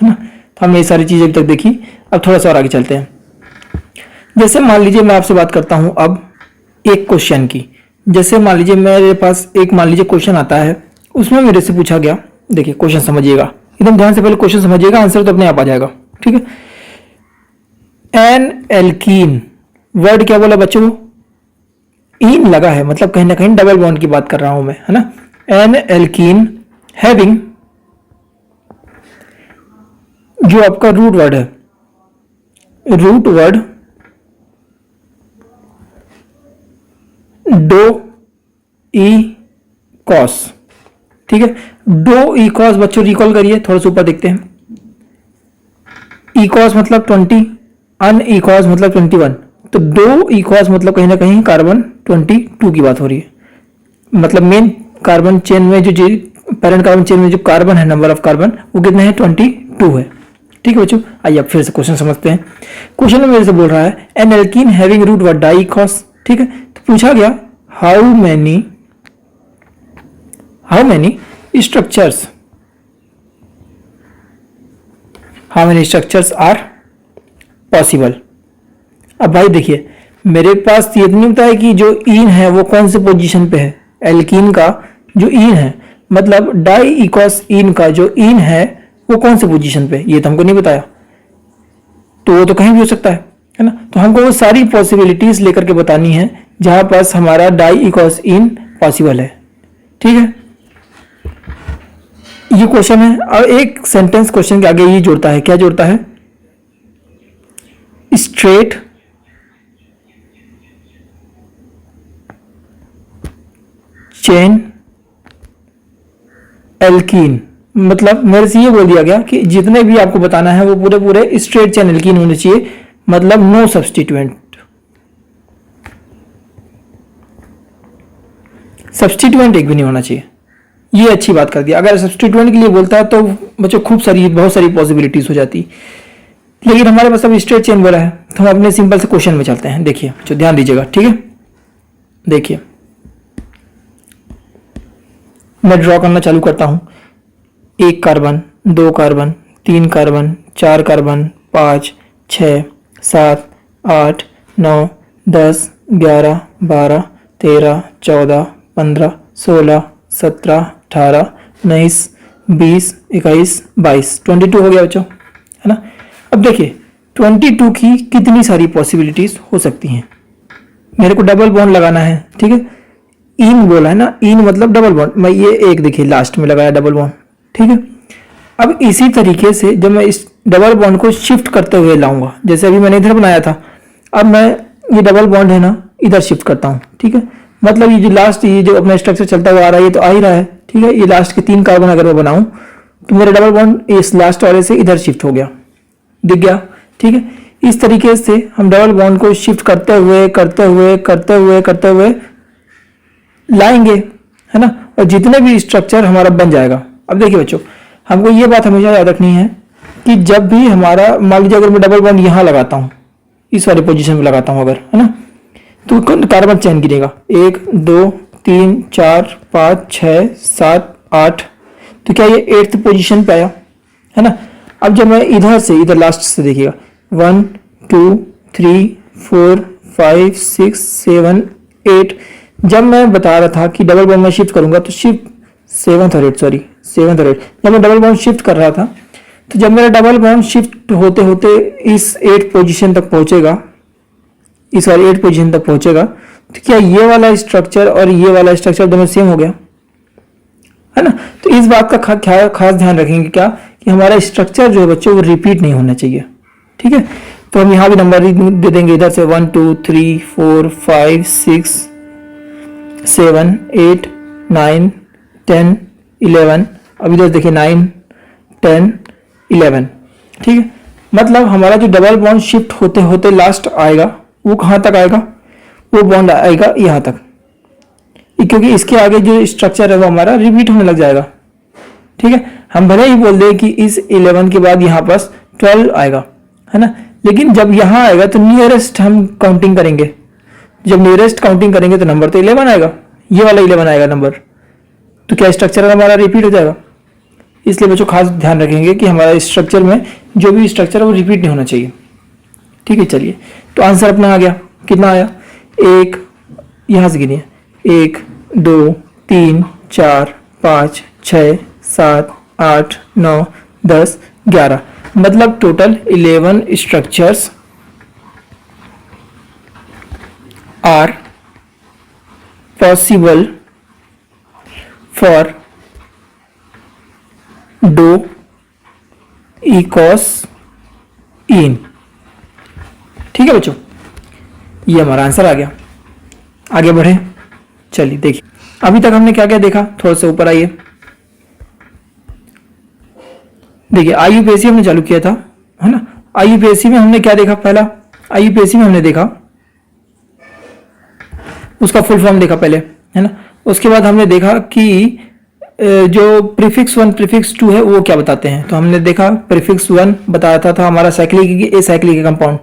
[SPEAKER 1] ना। तो हमने ये सारी चीजें अभी तक देखी। अब थोड़ा सा और आगे चलते हैं। जैसे मान लीजिए मैं आपसे बात करता हूं अब एक क्वेश्चन की। जैसे मान लीजिए मेरे पास एक, मान लीजिए क्वेश्चन आता है, उसमें मेरे से पूछा गया, देखिए क्वेश्चन समझिएगा एकदम ध्यान से, पहले क्वेश्चन समझिएगा, आंसर तो अपने आप आ जाएगा। ठीक है, एन एल्कीन, वर्ड क्या बोला बच्चों? इन लगा है, मतलब कहीं ना कहीं डबल बॉन्ड की बात कर रहा हूं मैं, है ना। एन एल्कीन हैविंग, जो आपका रूट वर्ड है, रूट वर्ड डो ई कॉस। ठीक है, डो ई कॉस बच्चों रिकॉल करिए, थोड़ा सा ऊपर देखते हैं। इक्वस मतलब 20, अन इक्वस मतलब 21, तो दो इक्वस मतलब कहीं ना कहीं कार्बन 22 की बात हो रही है। मतलब मेन कार्बन चेन में जो पैरेंट कार्बन चेन में जो कार्बन है, नंबर ऑफ कार्बन वो कितने हैं, 22 है। ठीक है बच्चों, आइए अब फिर से क्वेश्चन समझते हैं। क्वेश्चन में मेरे से बोल रहा है एन एल्कीन हैविंग रूट व डाइकॉस। ठीक है, तो पूछा गया how many structures are possible. अब भाई देखिए, मेरे पास ये तो नहीं पता है कि जो इन है वो कौन से पोजीशन पे है। एल्कीन का जो इन है, मतलब डाई इक्वस इन का जो इन है वो कौन से पोजीशन पे, ये तो हमको नहीं बताया। तो वो तो कहीं भी हो सकता है ना। तो हमको वो सारी पॉसिबिलिटीज लेकर के बतानी है जहां पास हमारा डाई इक्वस इन पॉसिबल है। ठीक है, ये क्वेश्चन है। और एक सेंटेंस क्वेश्चन के आगे ये जोड़ता है, क्या जोड़ता है, स्ट्रेट चेन एल्कीन। मतलब मेरे से ये बोल दिया गया कि जितने भी आपको बताना है वो पूरे पूरे स्ट्रेट चेन एल्कीन होने चाहिए, मतलब नो सब्स्टिट्यूएंट। सब्स्टिट्यूएंट एक भी नहीं होना चाहिए। ये अच्छी बात कर दिया। अगर सब्स्टिट्यूएंट के लिए बोलता है तो बच्चों बहुत सारी पॉसिबिलिटीज हो जाती, लेकिन हमारे पास अब स्ट्रेट चेन बोला है तो हम अपने सिंपल से क्वेश्चन में चलते हैं। देखिए बच्चों, ध्यान दीजिएगा। ठीक है, देखिए मैं ड्रॉ करना चालू करता हूं। 1 कार्बन, 2 कार्बन, 3 कार्बन, 4 कार्बन, 5, 6, 7, 8, 9, 10, 11, 12, 13, 14, 15, 16, 17, 18, 19, 20, 21, 22, 22 हो गया बच्चों, है ना। अब देखिए 22 की कितनी सारी पॉसिबिलिटीज हो सकती हैं। मेरे को डबल बॉन्ड लगाना है। ठीक है, इन बोला है ना, इन मतलब डबल बॉन्ड। मैं ये एक देखिए लास्ट में लगाया डबल बॉन्ड। ठीक है, अब इसी तरीके से जब मैं इस डबल बॉन्ड को शिफ्ट करते हुए लाऊंगा, जैसे अभी मैंने इधर बनाया था, अब मैं ये डबल बॉन्ड है ना इधर शिफ्ट करता हूँ। ठीक है, मतलब ये जो लास्ट, ये जो अपना स्ट्रक्चर चलता हुआ आ रहा है ये तो आ ही रहा है। ठीक है, ये लास्ट के 3 कार्बन अगर मैं बनाऊं तो मेरा डबल बॉन्ड इस लास्ट वाले से इधर शिफ्ट हो गया, दिख गया। ठीक है, इस तरीके से हम डबल बॉन्ड को शिफ्ट करते हुए लाएंगे, है ना, और जितने भी स्ट्रक्चर हमारा बन जाएगा। अब देखिए बच्चों, हमको ये बात हमेशा याद रखनी है कि जब भी हमारा, मान लीजिए अगर मैं डबल बॉन्ड यहां लगाता हूं, इस वाले पोजीशन में लगाता हूं अगर, है ना, तो कार्बन चेन गिनेगा 1 2 3 4 5 6 7 8, तो क्या ये 8th पोजीशन पे आया, है ना। अब जब मैं इधर से, इधर लास्ट से देखिएगा 1 2 3 4 5 6 7 8, जब मैं बता रहा था कि डबल बॉन्ड में शिफ्ट करूंगा तो शिफ्ट 7th और 8, जब मैं डबल बॉन्ड शिफ्ट कर रहा था तो जब मेरा डबल बॉन्ड शिफ्ट होते होते इस 8 पोजीशन तक पहुंचेगा, इस वाले 8 पोजीशन तक पहुंचेगा, तो क्या ये वाला स्ट्रक्चर और ये वाला स्ट्रक्चर दोनों सेम हो गया, है ना। तो इस बात का खास ध्यान रखेंगे क्या, कि हमारा स्ट्रक्चर जो है बच्चों वो रिपीट नहीं होना चाहिए। ठीक है, तो हम यहाँ भी नंबर दे देंगे इधर से 1 2 3 4 5 6 7 8 9 10 11, अब इधर देखिए 9 10 11। ठीक है, मतलब हमारा जो डबल बॉन्ड शिफ्ट होते होते लास्ट आएगा वो कहाँ तक आएगा, वो बॉन्ड आएगा यहाँ तक, क्योंकि इसके आगे जो स्ट्रक्चर है वो हमारा रिपीट होने लग जाएगा। ठीक है, हम भले ही बोल दें कि इस 11 के बाद यहाँ पास 12 आएगा, है ना, लेकिन जब यहाँ आएगा तो नियरेस्ट हम काउंटिंग करेंगे, जब नियरेस्ट काउंटिंग करेंगे तो नंबर तो 11 आएगा, ये वाला 11 आएगा नंबर, तो क्या स्ट्रक्चर हमारा रिपीट हो जाएगा। इसलिए बच्चों खास ध्यान रखेंगे कि हमारा स्ट्रक्चर में जो भी स्ट्रक्चर है वो रिपीट नहीं होना चाहिए। ठीक है, चलिए तो आंसर अपना आ गया, कितना आया, 1, यहाँ से गिनिए 1 2 3 4 5 6 7 8 9 10 11, मतलब total 11 structures are possible for डो इक्वस इन। ठीक है बच्चों, ये हमारा आंसर आ गया। आगे बढ़े, चलिए देखिए अभी तक हमने क्या क्या देखा, थोड़ा सा ऊपर आइए। देखिए IUPAC हमने चालू किया था, है ना, आईयूपीएससी में हमने क्या देखा, पहला आईयूपीएससी में हमने देखा उसका फुल फॉर्म देखा पहले, है ना। उसके बाद हमने देखा कि जो प्रीफिक्स 1 प्रीफिक्स 2 है वो क्या बताते हैं। तो हमने देखा प्रीफिक्स 1 बताता था हमारा साइक्लिक एसाइक्लिक कंपाउंड,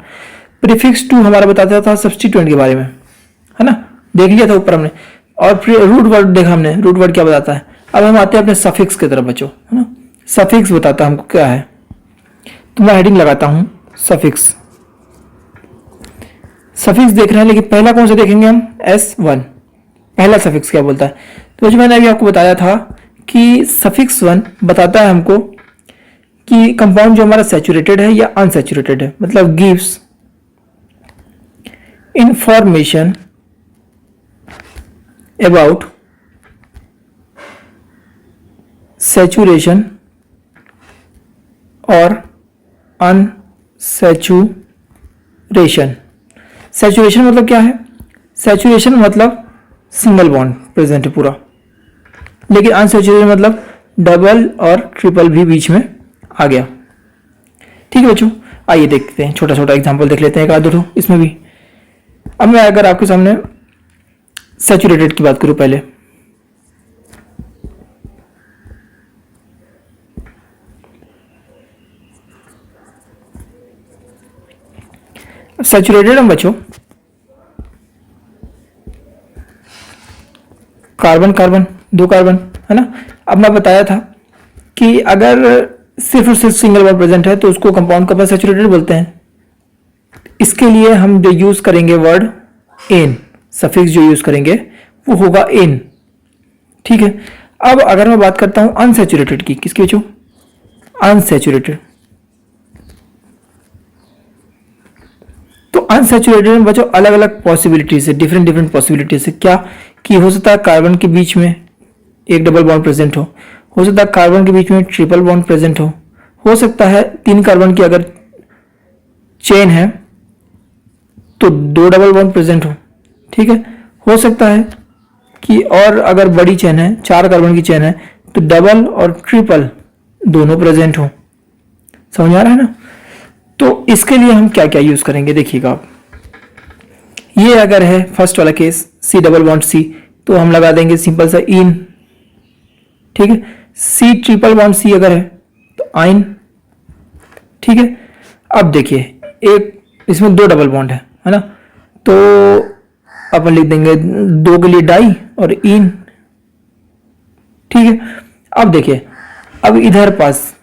[SPEAKER 1] प्रीफिक्स 2 हमारा बताता था सब्स्टिट्यूएंट के बारे में, है ना, देख लिया था ऊपर हमने। और फिर रूट वर्ड देखा हमने, रूट वर्ड क्या बताता है। अब हम आते हैं अपने सफिक्स की तरफ बच्चों, है ना। सफिक्स बताता है हमको क्या है, तो मैं हेडिंग लगाता हूं सफिक्स। सफिक्स देख रहे हैं, लेकिन पहला कौन सा देखेंगे हम, S1, पहला सफिक्स क्या बोलता है। तो जो मैंने अभी आपको बताया था कि सफिक्स 1 बताता है हमको कि कंपाउंड जो हमारा सैचुरेटेड है या अनसैचुरेटेड है, मतलब गिव्स इंफॉर्मेशन अबाउट सैचुरेशन और अनसैचुरेशन। सैचुरेशन मतलब क्या है, सैचुरेशन मतलब सिंगल बॉन्ड प्रेजेंट है पूरा, लेकिन अनसैचुरेटेड मतलब डबल और ट्रिपल भी बीच में आ गया। ठीक है बच्चों, आइए देखते हैं, छोटा छोटा एग्जांपल देख लेते हैं, एक आध दो इसमें भी। अब मैं अगर आपके सामने सैचुरेटेड की बात करूं पहले, सैचुरेटेड हम बच्चों कार्बन कार्बन, 2 कार्बन, है ना। अब मैं बताया था कि अगर सिर्फ और सिर्फ सिंगल बॉन्ड प्रेजेंट है तो उसको कंपाउंड का सैचुरेटेड बोलते हैं। इसके लिए हम जो यूज करेंगे वर्ड एन, सफिक्स जो यूज करेंगे वो होगा एन। ठीक है। अब अगर मैं बात करता हूं अनसैचुरेटेड की, किसकी बच्चों, अनसैचुरेटेड। तो अनसैचुरेटेड में बच्चों अलग अलग पॉसिबिलिटीज है, डिफरेंट डिफरेंट पॉसिबिलिटीज है। क्या कि हो सकता है कार्बन के बीच में एक डबल बॉन्ड प्रेजेंट हो सकता है कार्बन के बीच में ट्रिपल बॉन्ड प्रेजेंट हो सकता है 3 कार्बन की अगर चेन है तो 2 डबल बॉन्ड प्रेजेंट हो। ठीक है। हो सकता है कि और अगर बड़ी चेन है, 4 कार्बन की चेन है, तो डबल और ट्रिपल दोनों प्रेजेंट हो। समझ आ रहा है ना। तो इसके लिए हम क्या क्या यूज करेंगे देखिएगा आप। ये अगर है फर्स्ट वाला case C double bond C, तो हम लगा देंगे सिंपल सा इन। ठीक है। सी ट्रिपल बॉन्ड सी अगर है तो आइन। ठीक है। अब देखिए एक इसमें 2 डबल बॉन्ड है ना, तो अपन लिख देंगे 2 के लिए डाई और इन। ठीक है। अब देखिए, अब इधर पास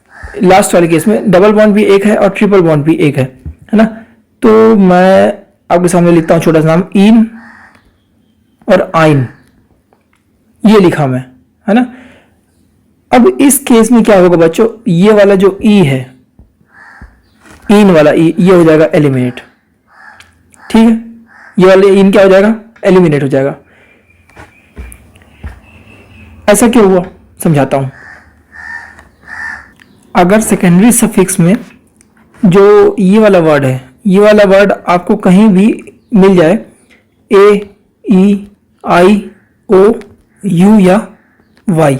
[SPEAKER 1] लास्ट वाले केस में डबल बॉन्ड भी एक है और ट्रिपल बॉन्ड भी एक है ना। तो मैं आपके सामने लिखता हूं छोटा सा नाम इन और आइन, ये लिखा मैं, है ना। अब इस केस में क्या होगा बच्चों, ये वाला जो ई है, इन वाला ई, ये हो जाएगा एलिमिनेट। ठीक है। ये वाले इन क्या हो जाएगा, एलिमिनेट हो जाएगा। ऐसा क्यों हुआ समझाता हूं। अगर सेकेंडरी सफिक्स में जो ये वाला वर्ड है, ये वाला वर्ड आपको कहीं भी मिल जाए, ए, ई, आई, ओ, यू या वाई,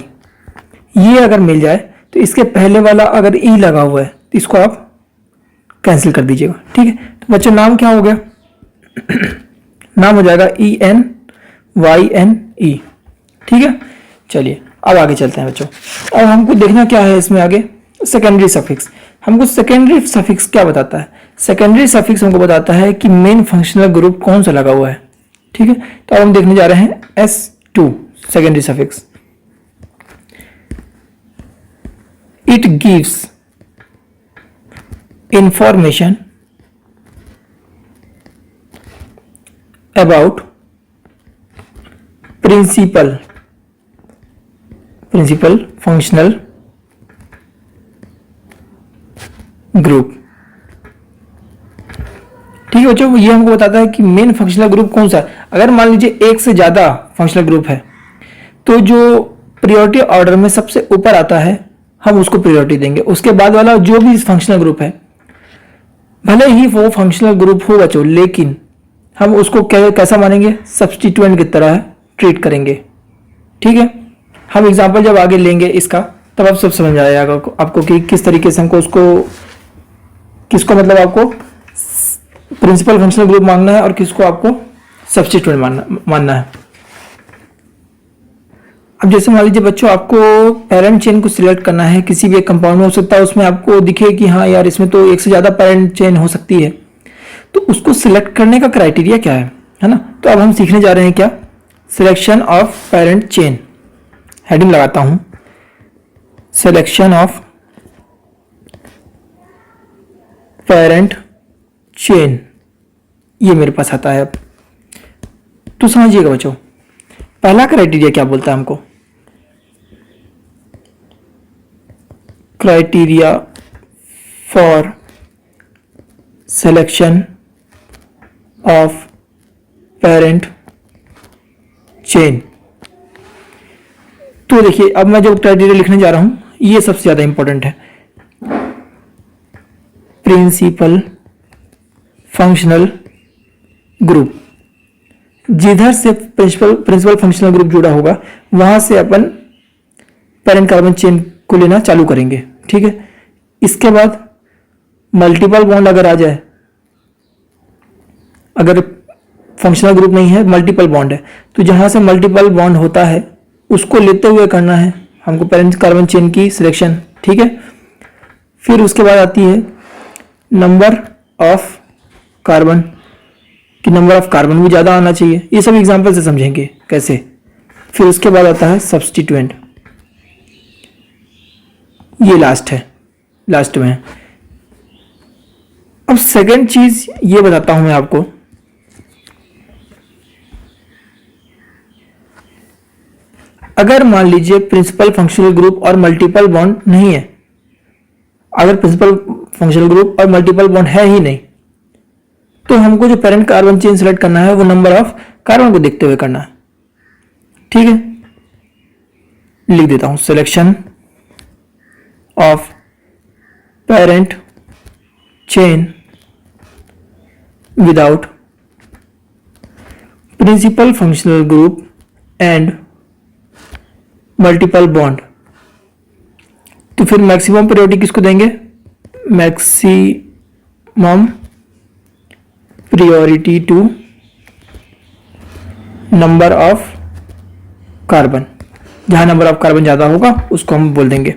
[SPEAKER 1] ये अगर मिल जाए तो इसके पहले वाला अगर ई लगा हुआ है तो इसको आप कैंसिल कर दीजिएगा। ठीक है। तो बच्चों नाम क्या हो गया, नाम हो जाएगा E N Y N E. ठीक है। चलिए अब आगे चलते हैं बच्चों। अब हमको देखना क्या है इसमें आगे, सेकेंडरी सफिक्स। हमको सेकेंडरी सफिक्स क्या बताता है, सेकेंडरी सफिक्स हमको बताता है कि मेन फंक्शनल ग्रुप कौन सा लगा हुआ है। ठीक है। तो अब हम देखने जा रहे हैं S2 secondary suffix. It gives information about principal functional group. ठीक है बच्चों, ये हमको बताता है कि मेन फंक्शनल ग्रुप कौन सा है। अगर मान लीजिए एक से ज्यादा फंक्शनल ग्रुप है तो जो प्रायोरिटी ऑर्डर में सबसे ऊपर आता है हम उसको प्रायोरिटी देंगे। उसके बाद वाला जो भी फंक्शनल ग्रुप है, भले ही वो फंक्शनल ग्रुप हो बच्चों, लेकिन हम उसको कैसा मानेंगे, सब्स्टिट्यूएंट की तरह ट्रीट करेंगे। ठीक है। हम एग्जांपल जब आगे लेंगे इसका तब आप सब समझ आएगा आपको कि किस तरीके से हमको उसको किसको मतलब आपको प्रिंसिपल फंक्शनल ग्रुप मानना है और किसको आपको सब्स्टिट्यूएंट मानना है। अब जैसे मान लीजिए बच्चों, आपको पेरेंट चेन को सिलेक्ट करना है किसी भी एक कंपाउंड में, हो सकता है उसमें आपको दिखे कि हाँ यार इसमें तो एक से ज़्यादा पेरेंट चेन हो सकती है, तो उसको सिलेक्ट करने का क्राइटेरिया क्या है ना। तो अब हम सीखने जा रहे हैं क्या, selection of parent chain. Heading लगाता हूं, सिलेक्शन ऑफ पेरेंट चेन, ये मेरे पास आता है। अब तो समझिएगा बच्चों, पहला क्राइटेरिया क्या बोलता है हमको, criteria for selection of parent chain. तो देखिए, अब मैं जो क्राइटेरिया लिखने जा रहा हूं ये सबसे ज्यादा इंपॉर्टेंट है। प्रिंसिपल फंक्शनल ग्रुप, जिधर से प्रिंसिपल फंक्शनल ग्रुप जुड़ा होगा वहां से अपन पेरेंट कार्बन चेन को लेना चालू करेंगे, ठीक है। इसके बाद मल्टीपल बॉन्ड अगर आ जाए, अगर फंक्शनल ग्रुप नहीं है मल्टीपल बॉन्ड है, तो जहां से मल्टीपल बॉन्ड होता है उसको लेते हुए करना है हमको पेरेंट कार्बन चेन की सिलेक्शन, ठीक है। फिर उसके बाद आती है नंबर ऑफ कार्बन, कि नंबर ऑफ कार्बन भी ज़्यादा आना चाहिए। ये सब एग्जाम्पल से समझेंगे कैसे। फिर उसके बाद आता है सब्स्टिट्यूएंट, ये लास्ट है, लास्ट में है। अब सेकेंड चीज ये बताता हूं मैं आपको, अगर मान लीजिए प्रिंसिपल फंक्शनल ग्रुप और मल्टीपल बॉन्ड नहीं है, अगर प्रिंसिपल फंक्शनल ग्रुप और मल्टीपल बॉन्ड है ही नहीं, तो हमको जो पेरेंट कार्बन चेन सेलेक्ट करना है वो नंबर ऑफ कार्बन को देखते हुए करना है, ठीक है। लिख देता हूं, selection of parent chain without principal functional group and multiple bond. तो फिर मैक्सिमम प्रायोरिटी किसको देंगे, maximum priority to number of carbon, जहां नंबर ऑफ कार्बन ज्यादा होगा उसको हम बोल देंगे।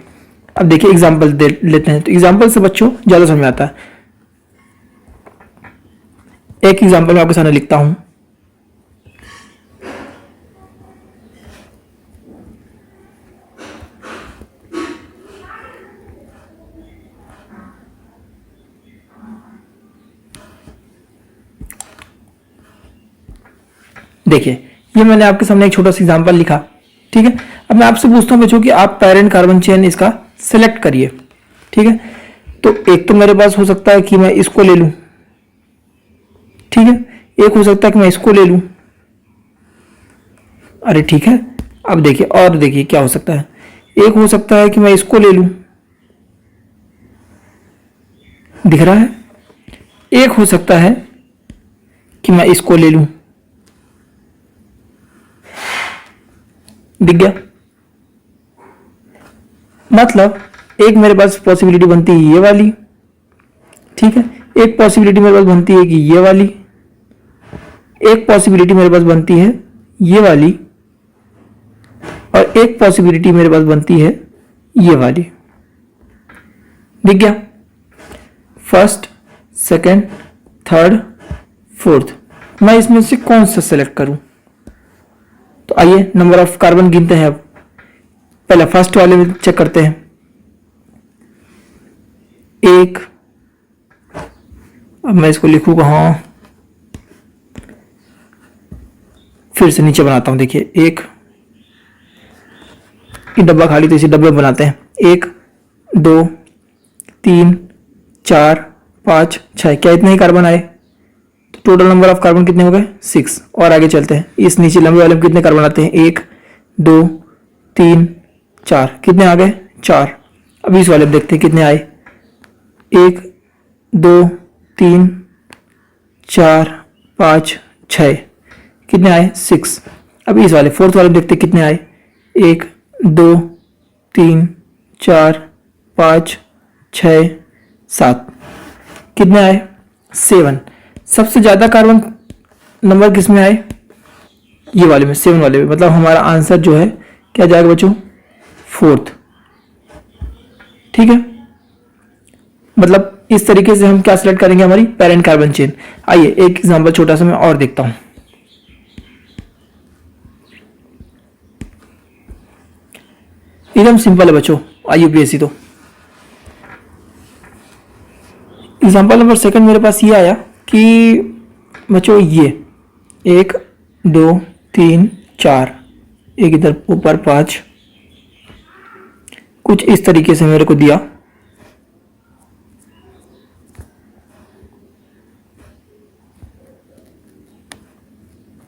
[SPEAKER 1] अब देखिए एग्जांपल दे लेते हैं, तो एग्जांपल से बच्चों ज्यादा समझ में आता है। एक एग्जांपल मैं आपके सामने लिखता हूं, देखिए ये मैंने आपके सामने एक छोटा सा एग्जांपल लिखा, ठीक है। अब मैं आपसे पूछता हूं बच्चों कि आप पेरेंट कार्बन चेन इसका सिलेक्ट करिए, ठीक है। तो एक तो मेरे पास हो सकता है कि मैं इसको ले लूं, ठीक है, एक हो सकता है कि मैं इसको ले लूं, अरे ठीक है। अब देखिए, और देखिए क्या हो सकता है, एक हो सकता है कि मैं इसको ले लूं, दिख रहा है, एक हो सकता है कि मैं इसको ले लूं, दिख गया। मतलब एक मेरे पास पॉसिबिलिटी बनती है ये वाली, ठीक है, एक पॉसिबिलिटी मेरे पास बनती है कि ये वाली, एक पॉसिबिलिटी मेरे पास बनती है ये वाली, और एक पॉसिबिलिटी मेरे पास बनती है ये वाली, दिख गया। फर्स्ट, सेकंड, थर्ड, फोर्थ, मैं इसमें से कौन सा सेलेक्ट करूं। तो आइए नंबर ऑफ कार्बन गिनते हैं। अब पहले फर्स्ट वाले में चेक करते हैं, एक, अब मैं इसको लिखूं कहां, फिर से नीचे बनाता हूं। देखिए एक, ये डब्बा खाली तो इसी डब्बे में बनाते हैं, 1 2 3 4 5 6, क्या इतने ही कार्बन आए। तो टोटल नंबर ऑफ कार्बन कितने हो गए, 6। और आगे चलते हैं, इस नीचे लंबे वाले में कितने कार्बन आते हैं, 1 2 3 4, कितने आ गए, 4। अब इस वाले में देखते हैं कितने आए, 1 2 3 4 5 6, कितने आए, 6। अब इस वाले फोर्थ वाले में देखते हैं कितने आए, 1 2 3 4 5 6 7, कितने आए 7। सबसे ज़्यादा कार्बन नंबर किस में आए, ये वाले में, 7 वाले में। मतलब हमारा आंसर जो है क्या जाएगा बच्चों, 4th। ठीक है, मतलब इस तरीके से हम क्या सिलेक्ट करेंगे, हमारी पेरेंट कार्बन चेन। आइए एक एग्जांपल छोटा सा मैं और देखता हूं। एकदम सिंपल है बच्चों, आईयूपीएससी। तो एग्जांपल नंबर सेकंड मेरे पास ये आया कि बच्चों ये 1 2 3 4, एक इधर ऊपर 5, कुछ इस तरीके से मेरे को दिया।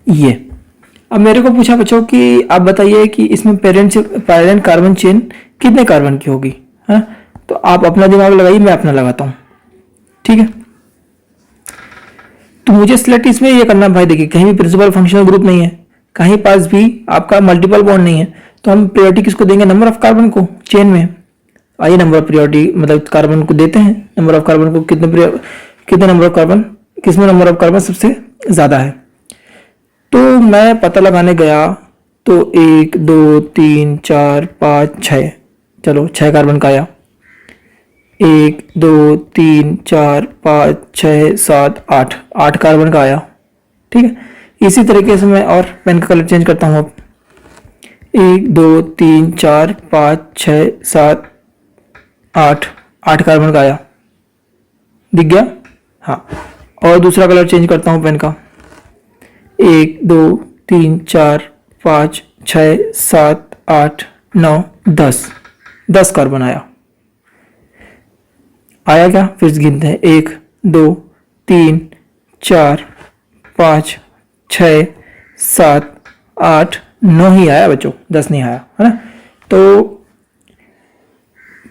[SPEAKER 1] ये अब मेरे को पूछा बच्चों कि आप बताइए कि इसमें पेरेंट कार्बन चेन कितने कार्बन की होगी, है। तो आप अपना दिमाग लगाइए, मैं अपना लगाता हूं। ठीक है, तो मुझे सिलेक्ट इसमें ये करना भाई, देखिए कहीं भी प्रिंसिपल फंक्शनल ग्रुप नहीं है, कहीं पास भी आपका मल्टीपल बॉन्ड नहीं है, तो हम प्रायोरिटी किसको देंगे, नंबर ऑफ कार्बन को चेन में। आइए नंबर ऑफ प्रायोरिटी मतलब कार्बन को देते हैं, नंबर ऑफ कार्बन को कितने नंबर ऑफ कार्बन, किसमें नंबर ऑफ कार्बन सबसे ज्यादा है। तो मैं पता लगाने गया तो 1 2 3 4 5 6, चलो 6 कार्बन का आया। 1 2 3 4 5 6 7 8, 8 कार्बन का आया। ठीक है, इसी तरीके से मैं और पेन का कलर चेंज करता हूँ अब। 1 2 3 4 5 6 7 8, 8 कार्बन का आया, दिख गया। हाँ, और दूसरा कलर चेंज करता हूँ पेन का। 1 2 3 4 5 6 7 8 9 10, 10 कार्बन आया। आया क्या, फिर से गिनते हैं, 1 2 3 4 5 6 7 8 9 ही आया बच्चों, 10 नहीं आया, है ना। तो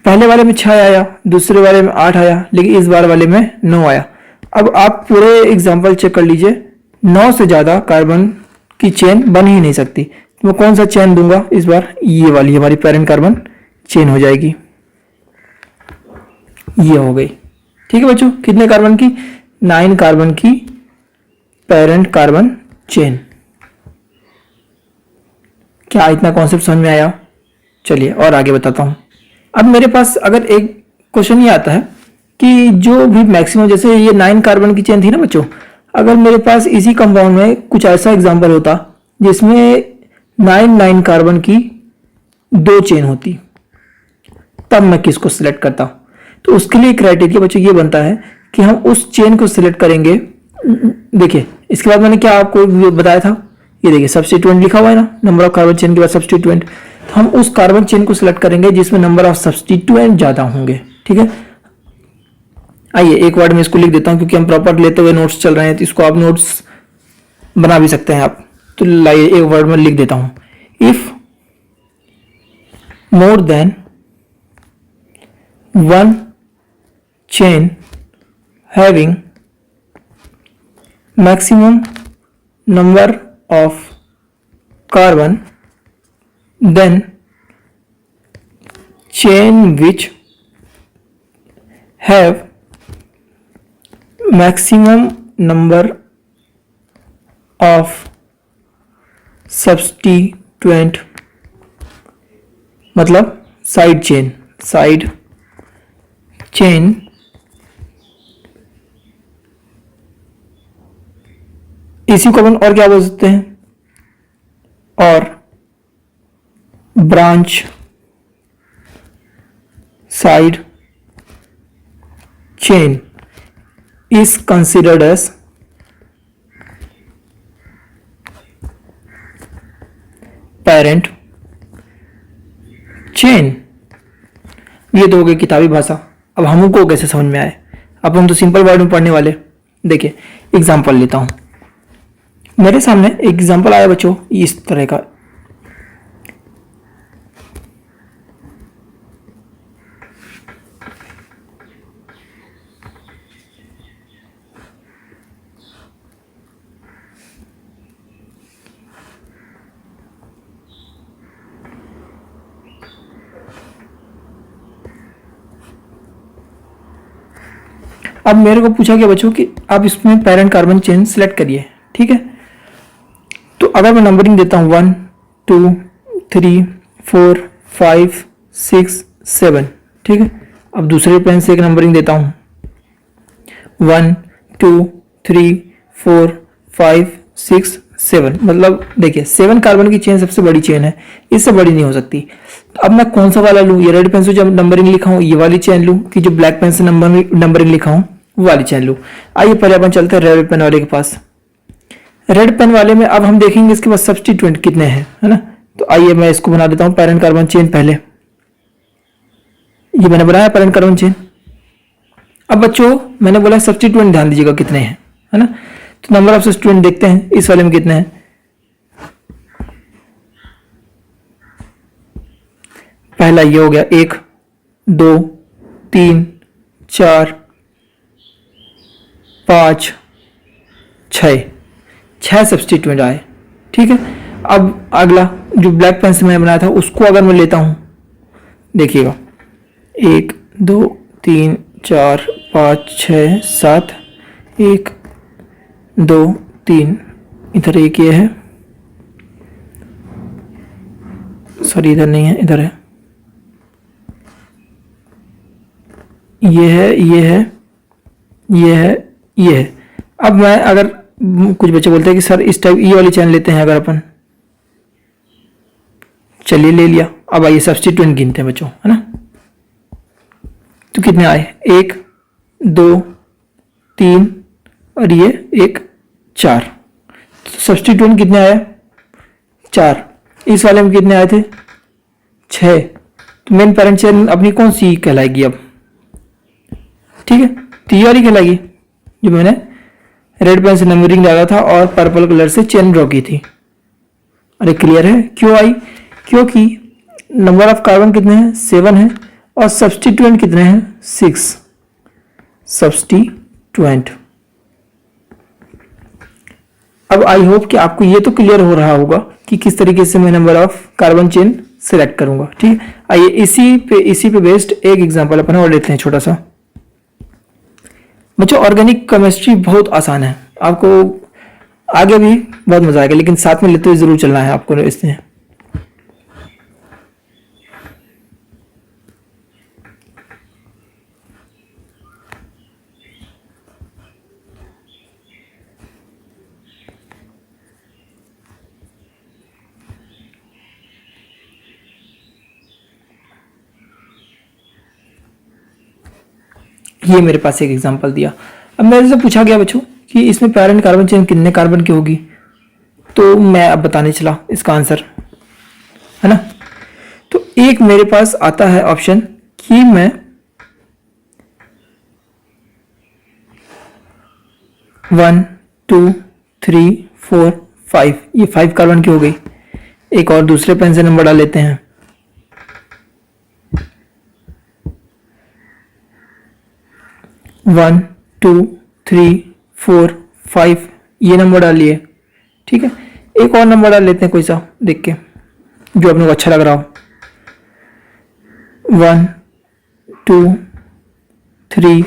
[SPEAKER 1] पहले वाले में 6 आया, दूसरे वाले में 8 आया, लेकिन इस बार वाले में 9 आया। अब आप पूरे एग्जाम्पल चेक कर लीजिए, 9 से ज़्यादा कार्बन की चेन बन ही नहीं सकती। तो मैं कौन सा चेन दूंगा इस बार, ये वाली हमारी पेरेंट कार्बन चेन हो जाएगी, ये हो गई। ठीक है बच्चों, कितने कार्बन की, 9 कार्बन की पेरेंट कार्बन चेन। क्या इतना कॉन्सेप्ट समझ में आया। चलिए और आगे बताता हूं। अब मेरे पास अगर एक क्वेश्चन ये आता है कि जो भी मैक्सिमम, जैसे ये 9 कार्बन की चेन थी ना बच्चों, अगर मेरे पास इसी कंपाउंड में कुछ ऐसा एग्जांपल होता जिसमें 9 कार्बन की 2 चेन होती, तब मैं किसको सिलेक्ट करता। तो उसके लिए क्राइटेरिया बच्चों ये बनता है कि हम उस चेन को सिलेक्ट करेंगे। देखिए इसके बाद मैंने क्या आपको बताया था, ये देखिए सब्स्टिट्यूएंट लिखा हुआ है ना, नंबर ऑफ कार्बन चेन के बाद सब्स्टिट्यूएंट। तो हम उस कार्बन चेन को सिलेक्ट करेंगे जिसमें नंबर ऑफ सब्स्टिट्यूएंट ज्यादा होंगे। ठीक है, आइए एक वर्ड में इसको लिख देता हूं, क्योंकि हम प्रॉपर लेते हुए नोट्स चल रहे हैं, तो इसको आप नोट्स बना भी सकते हैं आप। तो लाइए एक वर्ड में लिख देता हूं, if more than 1 chain having maximum number of carbon, then chain which have maximum number of substituent, मतलब साइड चेन इसी को अपन और क्या बोल सकते हैं, और branch side chain is considered as parent chain. ये तो हो गई किताबी भाषा। अब हमको कैसे समझ में आए, अब हम तो सिंपल वर्ड में पढ़ने वाले। देखिए एग्जांपल लेता हूं, मेरे सामने एक एग्जांपल आया बच्चों इस तरह का। अब मेरे को पूछा गया बच्चों कि आप इसमें पैरेंट कार्बन चेन सेलेक्ट करिए, ठीक है। तो अगर मैं नंबरिंग देता हूँ 1 2 3 4 5 6 7, ठीक है। अब दूसरे पेन से एक नंबरिंग देता हूँ 1 2 3 4 5 6 7, मतलब देखिए 7 कार्बन की चेन सबसे बड़ी चेन है, इससे बड़ी नहीं हो सकती। तो अब मैं कौन सा वाला लूँ, ये रेड पेन से जब नंबरिंग लिखा हूँ ये वाली चेन लूँ कि जो ब्लैक पेन से नंबरिंग लिखा हूँ वो वाली चेन लूँ। आइए पहले अपन चलते हैं रेड पेन वाले के पास। रेड पेन वाले में अब हम देखेंगे इसके पास सब्स्टिट्यूएंट कितने हैं, है ना। तो आइए मैं इसको बना देता हूँ पैरेंट कार्बन चेन पहले। ये मैंने बनाया पैरेंट कार्बन चेन। अब बच्चों मैंने बोला सब्स्टिट्यूएंट ध्यान दीजिएगा कितने हैं, है ना। तो नंबर ऑफ सब्स्टिट्यूएंट देखते हैं इस वाले में कितने हैं। पहला ये हो गया 1 2 3 4 5 6 सब्स्टिट्यूएंट आए, ठीक है। अब अगला जो ब्लैक पेन से मैंने बनाया था उसको अगर मैं लेता हूं, देखिएगा 1 2 3 4 5 6 7, 1 2 3, इधर एक ये है, सॉरी इधर नहीं है, इधर है, ये है, ये है, ये है, ये है। अब मैं अगर कुछ बच्चे बोलते हैं कि सर इस टाइप ये वाली चैन लेते हैं अगर अपन, चलिए ले लिया। अब आइए सब्स्टिट्यूएंट गिनते हैं बच्चों, है ना। तो कितने आए 1 2 3 और ये 1 4। सब्स्टिट्यूएंट कितने आए 4। इस वाले में कितने आए थे 6। तो मेन पेरेंट चेन अपनी कौन सी कहलाएगी अब, ठीक है। तो ये वाली कहलाएगी जो मैंने रेड पेन से नंबरिंग डाला था और पर्पल कलर से चेन ड्रॉ की थी। अरे क्लियर है क्यों आई, क्योंकि नंबर ऑफ कार्बन कितने हैं 7 है और सब्स्टिट्यूएंट कितने हैं 6 सब्स्टिट्यूएंट। अब आई होप कि आपको ये तो क्लियर हो रहा होगा कि किस तरीके से मैं number of carbon chain select करूंगा, ठीक है। आइए इसी पे बेस्ड एक एग्जांपल अपन और लेते हैं छोटा सा। बच्चों ऑर्गेनिक केमिस्ट्री बहुत आसान है, आपको आगे भी बहुत मजा आएगा, लेकिन साथ में लेते हुए जरूर चलना है आपको इसमें। ये मेरे पास एक एग्जांपल दिया। अब मेरे से पूछा गया बच्चों कि इसमें पैरेंट कार्बन चेन कितने कार्बन की होगी, तो मैं अब बताने चला इसका आंसर, है ना। तो एक मेरे पास आता है ऑप्शन कि मैं 1 2 3 4 5, ये 5 कार्बन की हो गई। एक और दूसरे पेन से नंबर डाल लेते हैं 1 2 3 4 5, ये नंबर डाल लिए, ठीक है। एक और नंबर डाल लेते हैं कोई सा देख के जो अपने को अच्छा लग रहा हो, 1 2 3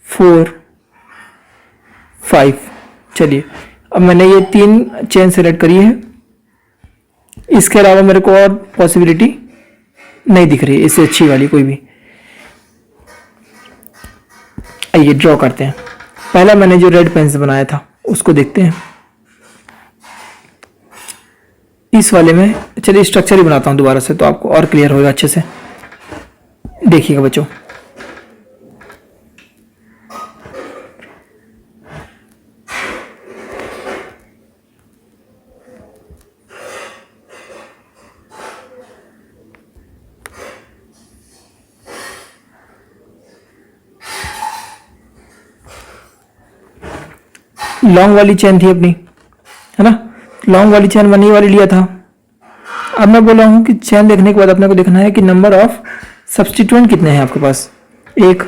[SPEAKER 1] 4 5। चलिए अब मैंने ये 3 चेन सेलेक्ट करी है, इसके अलावा मेरे को और पॉसिबिलिटी नहीं दिख रही है इससे अच्छी वाली कोई भी। आइए ड्रॉ करते हैं। पहला मैंने जो रेड पेन से बनाया था उसको देखते हैं। इस वाले में चलिए स्ट्रक्चर ही बनाता हूं दोबारा से तो आपको और क्लियर होगा अच्छे से। देखिएगा बच्चों, लॉन्ग वाली चेन थी अपनी, है ना। लॉन्ग वाली चेन मैंने ये वाली लिया था। अब मैं बोल रहा हूं कि चेन देखने के बाद अपने को देखना है कि नंबर ऑफ सब्स्टिट्यूएंट कितने हैं आपके पास, 1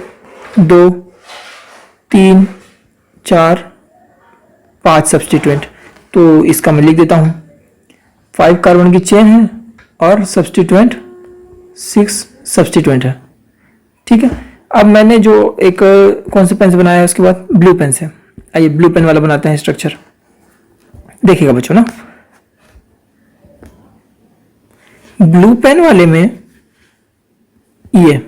[SPEAKER 1] 2 3 4 5 सब्स्टिट्यूएंट। तो इसका मैं लिख देता हूं 5 कार्बन की चेन है और सब्स्टिट्यूएंट 6 सब्स्टिट्यूएंट है, ठीक है। अब मैंने जो एक कौन से पेन से बनाया है, उसके बाद ब्लू पेन से। आइए ब्लू पेन वाला बनाते हैं स्ट्रक्चर। देखिएगा बच्चों ना, ब्लू पेन वाले में ये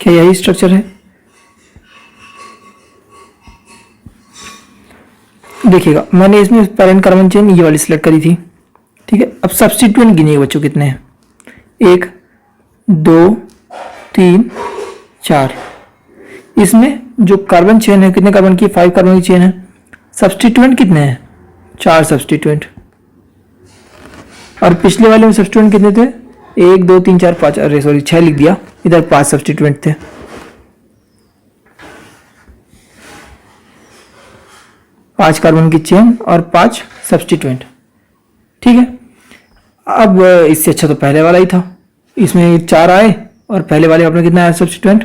[SPEAKER 1] क्या यही स्ट्रक्चर है? देखिएगा मैंने इसमें पेरेंट कार्बन चेन ये वाली सिलेक्ट करी थी, ठीक है। अब सब्स्टिट्यूएंट गिनिएगा बच्चों कितने हैं, 1 2 3 4। इसमें जो कार्बन चेन है कितने कार्बन की, 5 कार्बन की चेन है। सब्स्टिट्यूएंट कितने हैं, 4 सब्स्टिट्यूएंट। और पिछले वाले में सब्स्टिट्यूएंट कितने थे, 1 2 3 4 5, अरे सॉरी 6 लिख दिया, इधर 5 सब्स्टिट्यूएंट थे। पांच कार्बन की चेन और 5 सब्स्टिट्यूएंट, ठीक है। अब इससे अच्छा तो पहले वाला ही था, इसमें 4 आए और पहले वाले अपने कितना आया सब्स्टिट्यूएंट,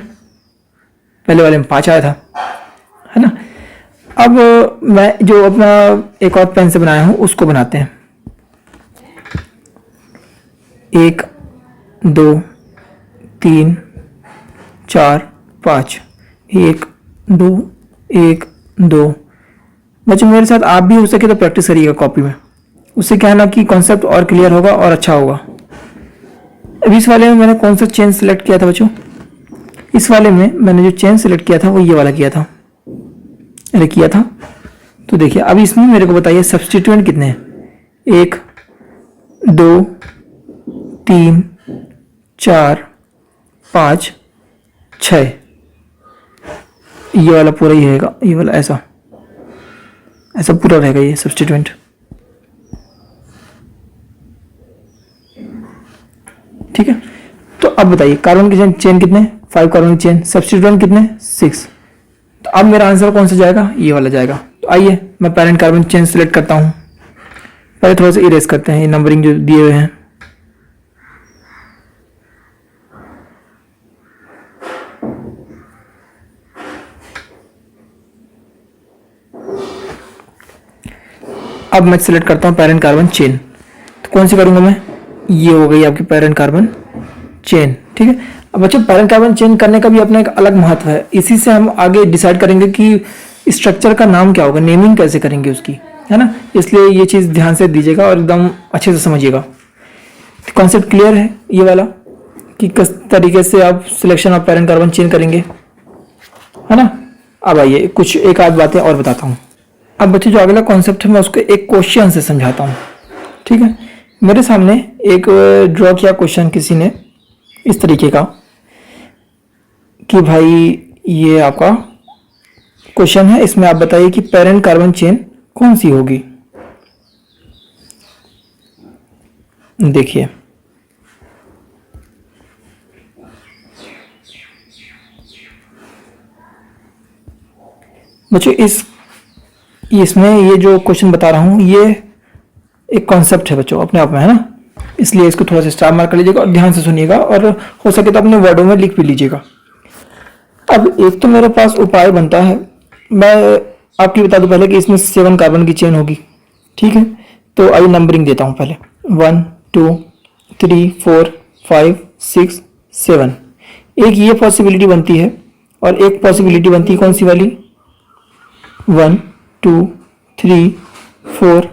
[SPEAKER 1] पहले वाले में 5 आया था, है ना। अब मैं जो अपना एक और पेन से बनाया हूं उसको बनाते हैं। 1 2 3 4 5, 1 2 1 2। बच्चों मेरे साथ आप भी हो सके तो प्रैक्टिस करिएगा कॉपी में, उससे क्या है ना कि कॉन्सेप्ट और क्लियर होगा और अच्छा होगा। अब इस वाले में मैंने कौन सा चेन सिलेक्ट किया था बच्चों, इस वाले में मैंने जो चेन सिलेक्ट किया था वो ये वाला किया था, अरे किया था। तो देखिए अब इसमें मेरे को बताइए सब्स्टिट्यूएंट कितने हैं, 1 2 3 4 5 6। ये वाला पूरा ही रहेगा, ये वाला ऐसा ऐसा पूरा रहेगा ये सब्स्टिट्यूएंट, ठीक है। तो अब बताइए कार्बन की चेन कितने, 5 कार्बन की चेन, सब्स्टिट्यूएंट कितने 6। तो अब मेरा आंसर कौन सा जाएगा, ये वाला जाएगा। तो आइए मैं पेरेंट कार्बन चेन सिलेक्ट करता हूं, पहले थोड़ा सा इरेज करते हैं ये नंबरिंग जो दिए हुए हैं। अब मैं सिलेक्ट करता हूँ पेरेंट कार्बन चेन, तो कौन सी करूंगा मैं, ये हो गई आपकी पेरेंट कार्बन चेन, ठीक है। अब बच्चों पेरेंट कार्बन चेन करने का भी अपना एक अलग महत्व है, इसी से हम आगे डिसाइड करेंगे कि स्ट्रक्चर का नाम क्या होगा, नेमिंग कैसे करेंगे उसकी, है ना। इसलिए ये चीज़ ध्यान से दीजिएगा और एकदम अच्छे से समझिएगा। कॉन्सेप्ट क्लियर है ये वाला कि किस तरीके से आप selection of parent carbon chain करेंगे, है ना। अब आइए कुछ एक आध बातें और बताता हूँ। अब बच्चे जो अगला कॉन्सेप्ट है मैं उसको एक क्वेश्चन से समझाता हूँ, ठीक है। मेरे सामने एक ड्रॉ किया क्वेश्चन किसी ने इस तरीके का कि भाई ये आपका क्वेश्चन है, इसमें आप बताइए कि पेरेंट कार्बन चेन कौन सी होगी। देखिए बच्चों इसमें ये जो क्वेश्चन बता रहा हूं ये एक कॉन्सेप्ट है बच्चों अपने आप में, है ना। इसलिए इसको थोड़ा सा स्टार मार्क कर लीजिएगा और ध्यान से सुनिएगा और हो सके तो अपने वर्डों में लिख भी लीजिएगा। अब एक तो मेरे पास उपाय बनता है, मैं आपकी बता दूं पहले कि इसमें 7 कार्बन की चेन होगी, ठीक है। तो आइए नंबरिंग देता हूं पहले, 1 2 3 4 5 6 7। एक ये पॉसिबिलिटी बनती है और एक पॉसिबिलिटी बनती है कौन सी वाली, 1 2 3 4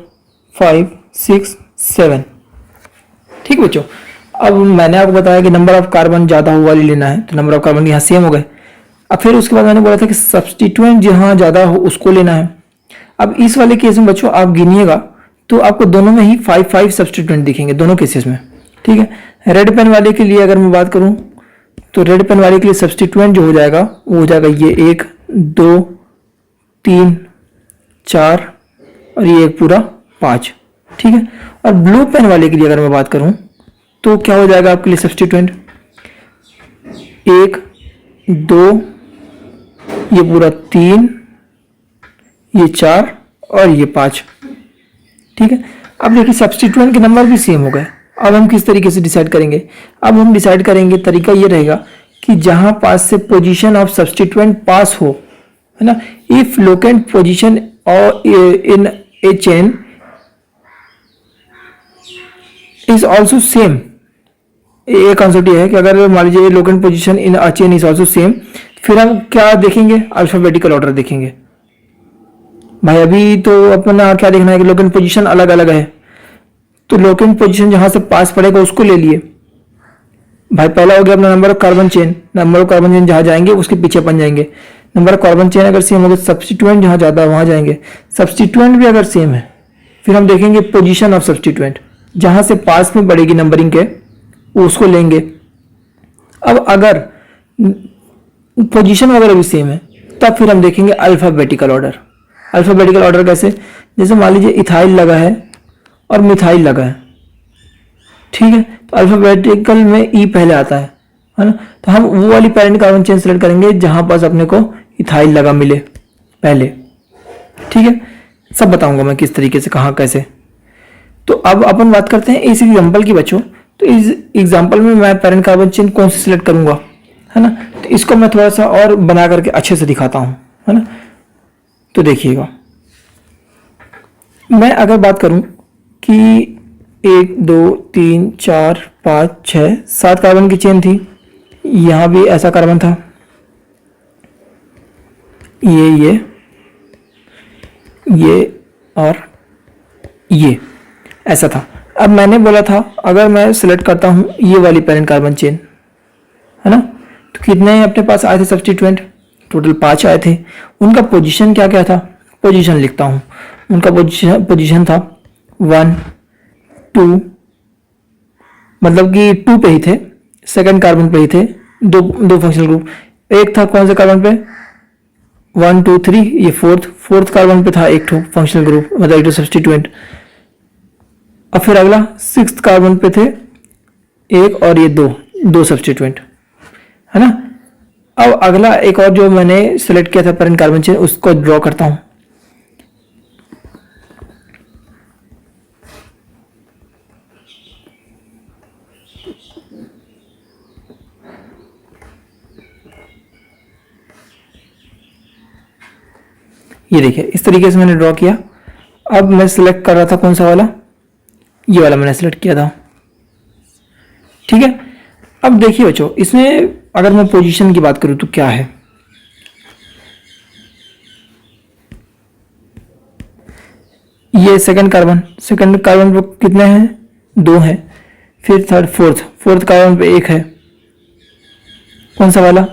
[SPEAKER 1] 5 6 7, ठीक है बच्चों। अब मैंने आपको बताया कि नंबर ऑफ कार्बन ज़्यादा हो वाली लेना है, तो नंबर ऑफ कार्बन यहाँ सेम हो गए। अब फिर उसके बाद मैंने बोला था कि सब्स्टिट्यूएंट जहाँ ज़्यादा हो उसको लेना है। अब इस वाले केस में बच्चों आप गिनिएगा तो आपको दोनों में ही 5 सब्स्टिट्यूएंट दिखेंगे दोनों केसेस में, ठीक है। रेड पेन वाले के लिए अगर मैं बात करूँ तो रेड पेन वाले के लिए सब्स्टिट्यूएंट जो हो जाएगा वो हो जाएगा ये 1 2 3 4 और ये एक पूरा 5, ठीक है। और ब्लू पेन वाले के लिए अगर मैं बात करूं तो क्या हो जाएगा आपके लिए सब्स्टिट्यूएंट, 1 2 ये पूरा 3 ये 4 और ये 5, ठीक है। अब देखिए सब्स्टिट्यूएंट के नंबर भी सेम हो गए। अब हम किस तरीके से डिसाइड करेंगे, अब हम डिसाइड करेंगे, तरीका ये रहेगा कि जहां पास से पोजीशन ऑफ सब्स्टिट्यूएंट पास हो, है ना, इफ लोकेंट पोजीशन और इन ए चेन इज ऑल्सो सेम। ये कॉन्सेप्ट ये है कि अगर मान लीजिए locant position in a chain is also same, फिर हम क्या देखेंगे, अल्फाबेटिकल ऑर्डर देखेंगे। भाई अभी तो अपना क्या देखना है कि लोकेंट पोजीशन अलग अलग है, तो लोकेंट पोजीशन जहां से पास पड़ेगा उसको ले लिए। भाई पहला हो गया अपना number of carbon chain, number of carbon chain जहां जाएंगे उसके पीछे बन जाएंगे। नंबर ऑफ कार्बन चेन अगर सेम होगा, सब्स्टिट्यूएंट जहां ज्यादा है वहां जाएंगे। सब्स्टिट्यूएंट भी अगर सेम है, फिर हम देखेंगे पोजीशन ऑफ सब्स्टिट्यूएंट, जहां से पास में बढ़ेगी नंबरिंग के उसको लेंगे। अब अगर पोजीशन वगैरह भी सेम है, तब फिर हम देखेंगे अल्फाबेटिकल ऑर्डर। अल्फाबेटिकल ऑर्डर कैसे, जैसे मान लीजिए इथाइल लगा है और मिथाइल लगा है, ठीक है, तो अल्फाबेटिकल में ई पहले आता है ना, तो हम वो वाली पैरेंट कार्बन चेन सेलेक्ट करेंगे जहां पास अपने को इथाइल लगा मिले पहले, ठीक है। सब बताऊंगा मैं किस तरीके से, कहाँ कैसे। तो अब अपन बात करते हैं इस एग्जांपल की बच्चों। तो इस एग्जांपल में मैं पैरेंट कार्बन चेन कौन सी सिलेक्ट करूंगा, है ना, तो इसको मैं थोड़ा सा और बना करके अच्छे से दिखाता हूं, है ना। तो देखिएगा, मैं अगर बात करूं कि 1 2 3 4 5 6 7 कार्बन की चेन थी, यहां भी ऐसा कार्बन था, ये और ये ऐसा था। अब मैंने बोला था अगर मैं सिलेक्ट करता हूं ये वाली पैरेंट कार्बन चेन, है ना, तो कितने अपने पास आए थे सब्स्टिट्यूएंट, टोटल 5 आए थे। उनका पोजीशन क्या क्या था, पोजीशन लिखता हूं। उनका पोजीशन था 1 2, मतलब कि 2 पे ही थे, सेकंड कार्बन पे ही थे, दो फंक्शनल ग्रुप। एक था कौन से कार्बन पे, 1 2 3, ये फोर्थ कार्बन पे था एक फंक्शनल ग्रुप, मतलब एक सब्स्टिट्यूएंट। और फिर अगला 6th कार्बन पे थे एक, और ये दो सब्स्टिट्यूएंट, है ना। अब अगला एक और जो मैंने सेलेक्ट किया था पैरेंट कार्बन चेन, उसको ड्रॉ करता हूं। ये देखिए इस तरीके से मैंने ड्रॉ किया। अब मैं सिलेक्ट कर रहा था कौन सा वाला, ये वाला मैंने सिलेक्ट किया था, ठीक है। अब देखिए बच्चों, इसमें अगर मैं पोजीशन की बात करूं तो क्या है, ये सेकंड कार्बन पे कितने हैं, 2 हैं। फिर फोर्थ कार्बन पे 1 है, कौन सा वाला,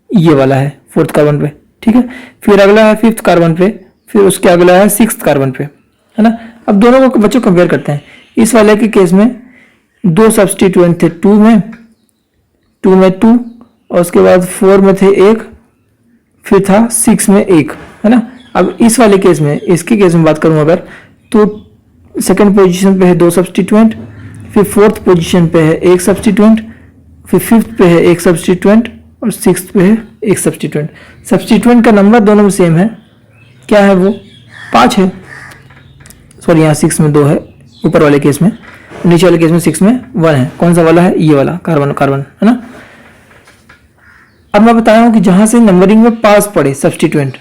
[SPEAKER 1] ये वाला है फोर्थ कार्बन पे, ठीक है। फिर अगला है 5th कार्बन पे, फिर उसके अगला है 6th कार्बन पे, है ना। अब दोनों को बच्चों कंपेयर करते हैं। इस वाले के केस में 2 सब्स्टिट्यूएंट थे, 2 में 2, और उसके बाद 4 में थे 1, फिर था 6 में 1, है ना। अब इस वाले केस में, इसके केस में बात करूं अगर, तो सेकंड पोजीशन पे है 2 सब्स्टिट्यूएंट, फिर 4th पोजीशन पे है 1 सब्स्टिट्यूएंट, फिर 5th पे है 1 सब्स्टिट्यूएंट, और 6th पे है 1 सब्स्टिट्यूएंट। सब्स्टिट्यूएंट का नंबर दोनों में सेम है, क्या है वो, 5 है। सॉरी, यहाँ 6 में 2 है ऊपर वाले केस में, नीचे वाले केस में 6 में 1 है। कौन सा वाला है, ये वाला कार्बन, है ना। अब मैं बताया हूँ कि जहां से नंबरिंग में पास पड़े सब्स्टिट्यूएंट,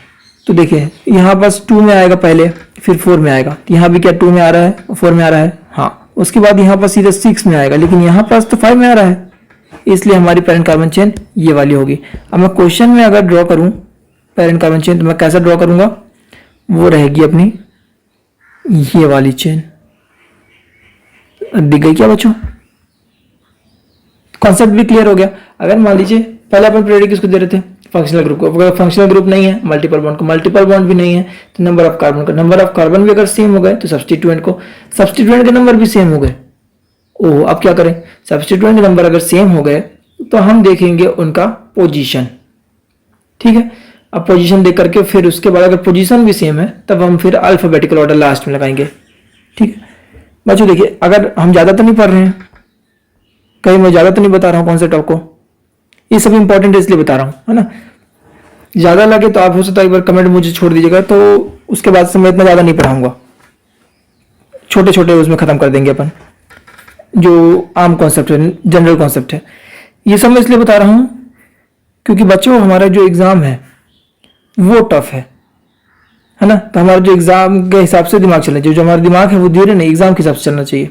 [SPEAKER 1] तो देखिए यहाँ पास 2 में आएगा पहले, फिर 4 में आएगा। यहाँ भी क्या 2 में आ रहा है, 4 में आ रहा है, हाँ। उसके बाद यहाँ पास सीधे 6 में आएगा, लेकिन यहाँ पास तो 5 में आ रहा है, इसलिए हमारी पैरेंट कार्बन चेन ये वाली होगी। अब मैं क्वेश्चन में अगर ड्रॉ करूं पैरेंट कार्बन चेन, तो मैं कैसा ड्रॉ करूंगा, वो रहेगी अपनी ये वाली चेन। दिख गई क्या बच्चों, कॉन्सेप्ट भी क्लियर हो गया। अगर मान लीजिए पहले अपन प्रायोरिटी किसको दे रहे थे, फंक्शनल ग्रुप को। अगर फंक्शनल ग्रुप नहीं है, मल्टीपल बॉन्ड को, मल्टीपल बॉन्ड भी नहीं है तो नंबर ऑफ कार्बन का, नंबर ऑफ कार्बन भी अगर सेम हो गए तो सब्स्टिट्यूएंट को, सब्स्टिट्यूएंट के नंबर भी सेम हो गए। ओह, अब क्या करें, सब्स्टिट्यूएंट के नंबर अगर सेम हो गए तो हम देखेंगे उनका पोजीशन, ठीक है। अब पोजीशन देख करके फिर उसके बाद अगर पोजीशन भी सेम है तब हम फिर अल्फाबेटिकल ऑर्डर लास्ट में लगाएंगे, ठीक है। बच्चों देखिए, अगर हम ज़्यादा तो नहीं पढ़ रहे हैं, कहीं मैं ज़्यादा तो नहीं बता रहा हूँ कॉन्सेप्ट आपको, ये सब इंपॉर्टेंट है इसलिए बता रहा हूँ, है ना। ज़्यादा लगे तो आप हो सकता है एक बार कमेंट मुझे छोड़ दीजिएगा, तो उसके बाद से मैं इतना ज़्यादा नहीं पढ़ाऊंगा, छोटे छोटे उसमें ख़त्म कर देंगे अपन, जो आम कॉन्सेप्ट है, जनरल कॉन्सेप्ट है। ये सब मैं इसलिए बता रहा हूँ क्योंकि बच्चों हमारा जो एग्ज़ाम है वो टफ है ना। तो हमारा जो एग्ज़ाम के हिसाब से दिमाग चलना चाहिए, जो हमारा दिमाग है वो धीरे नहीं एग्ज़ाम के हिसाब से चलना चाहिए।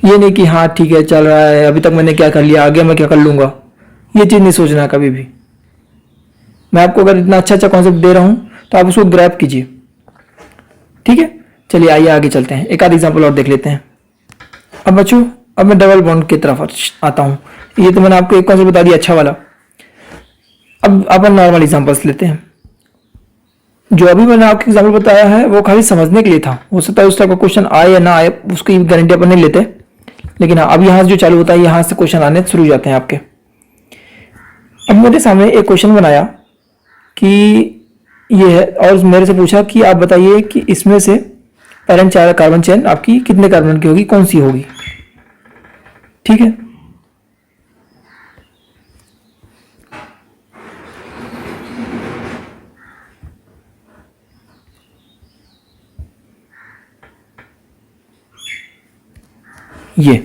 [SPEAKER 1] ये नहीं कि हाँ ठीक है चल रहा है, अभी तक मैंने क्या कर लिया, आगे मैं क्या कर लूँगा, ये चीज़ नहीं सोचना कभी भी। मैं आपको अगर इतना अच्छा अच्छा कॉन्सेप्ट दे रहा हूँ तो आप उसको ग्रैब कीजिए, ठीक है। चलिए आइए आगे चलते हैं, एक आध एग्जाम्पल और देख लेते हैं। अब बच्चों अब मैं डबल बॉन्ड की तरफ आता हूँ। ये तो मैंने आपको एक कॉन्सेप्ट बता दिया अच्छा वाला। अब अपन नॉर्मल एग्जाम्पल्स लेते हैं। जो अभी मैंने आपको एग्जाम्पल बताया है वो खाली समझने के लिए था, हो सकता है उस टाइप का क्वेश्चन आए या ना आए उसकी गारंटी अपन नहीं लेते, लेकिन हाँ अब यहाँ से जो चालू होता है यहाँ से क्वेश्चन आने शुरू हो जाते हैं आपके। अब मेरे सामने एक क्वेश्चन बनाया कि ये है और मेरे से पूछा कि आप बताइए कि इसमें से पैरेंट चार कार्बन चेन आपकी कितने कार्बन की होगी, कौन सी होगी, ठीक है। ये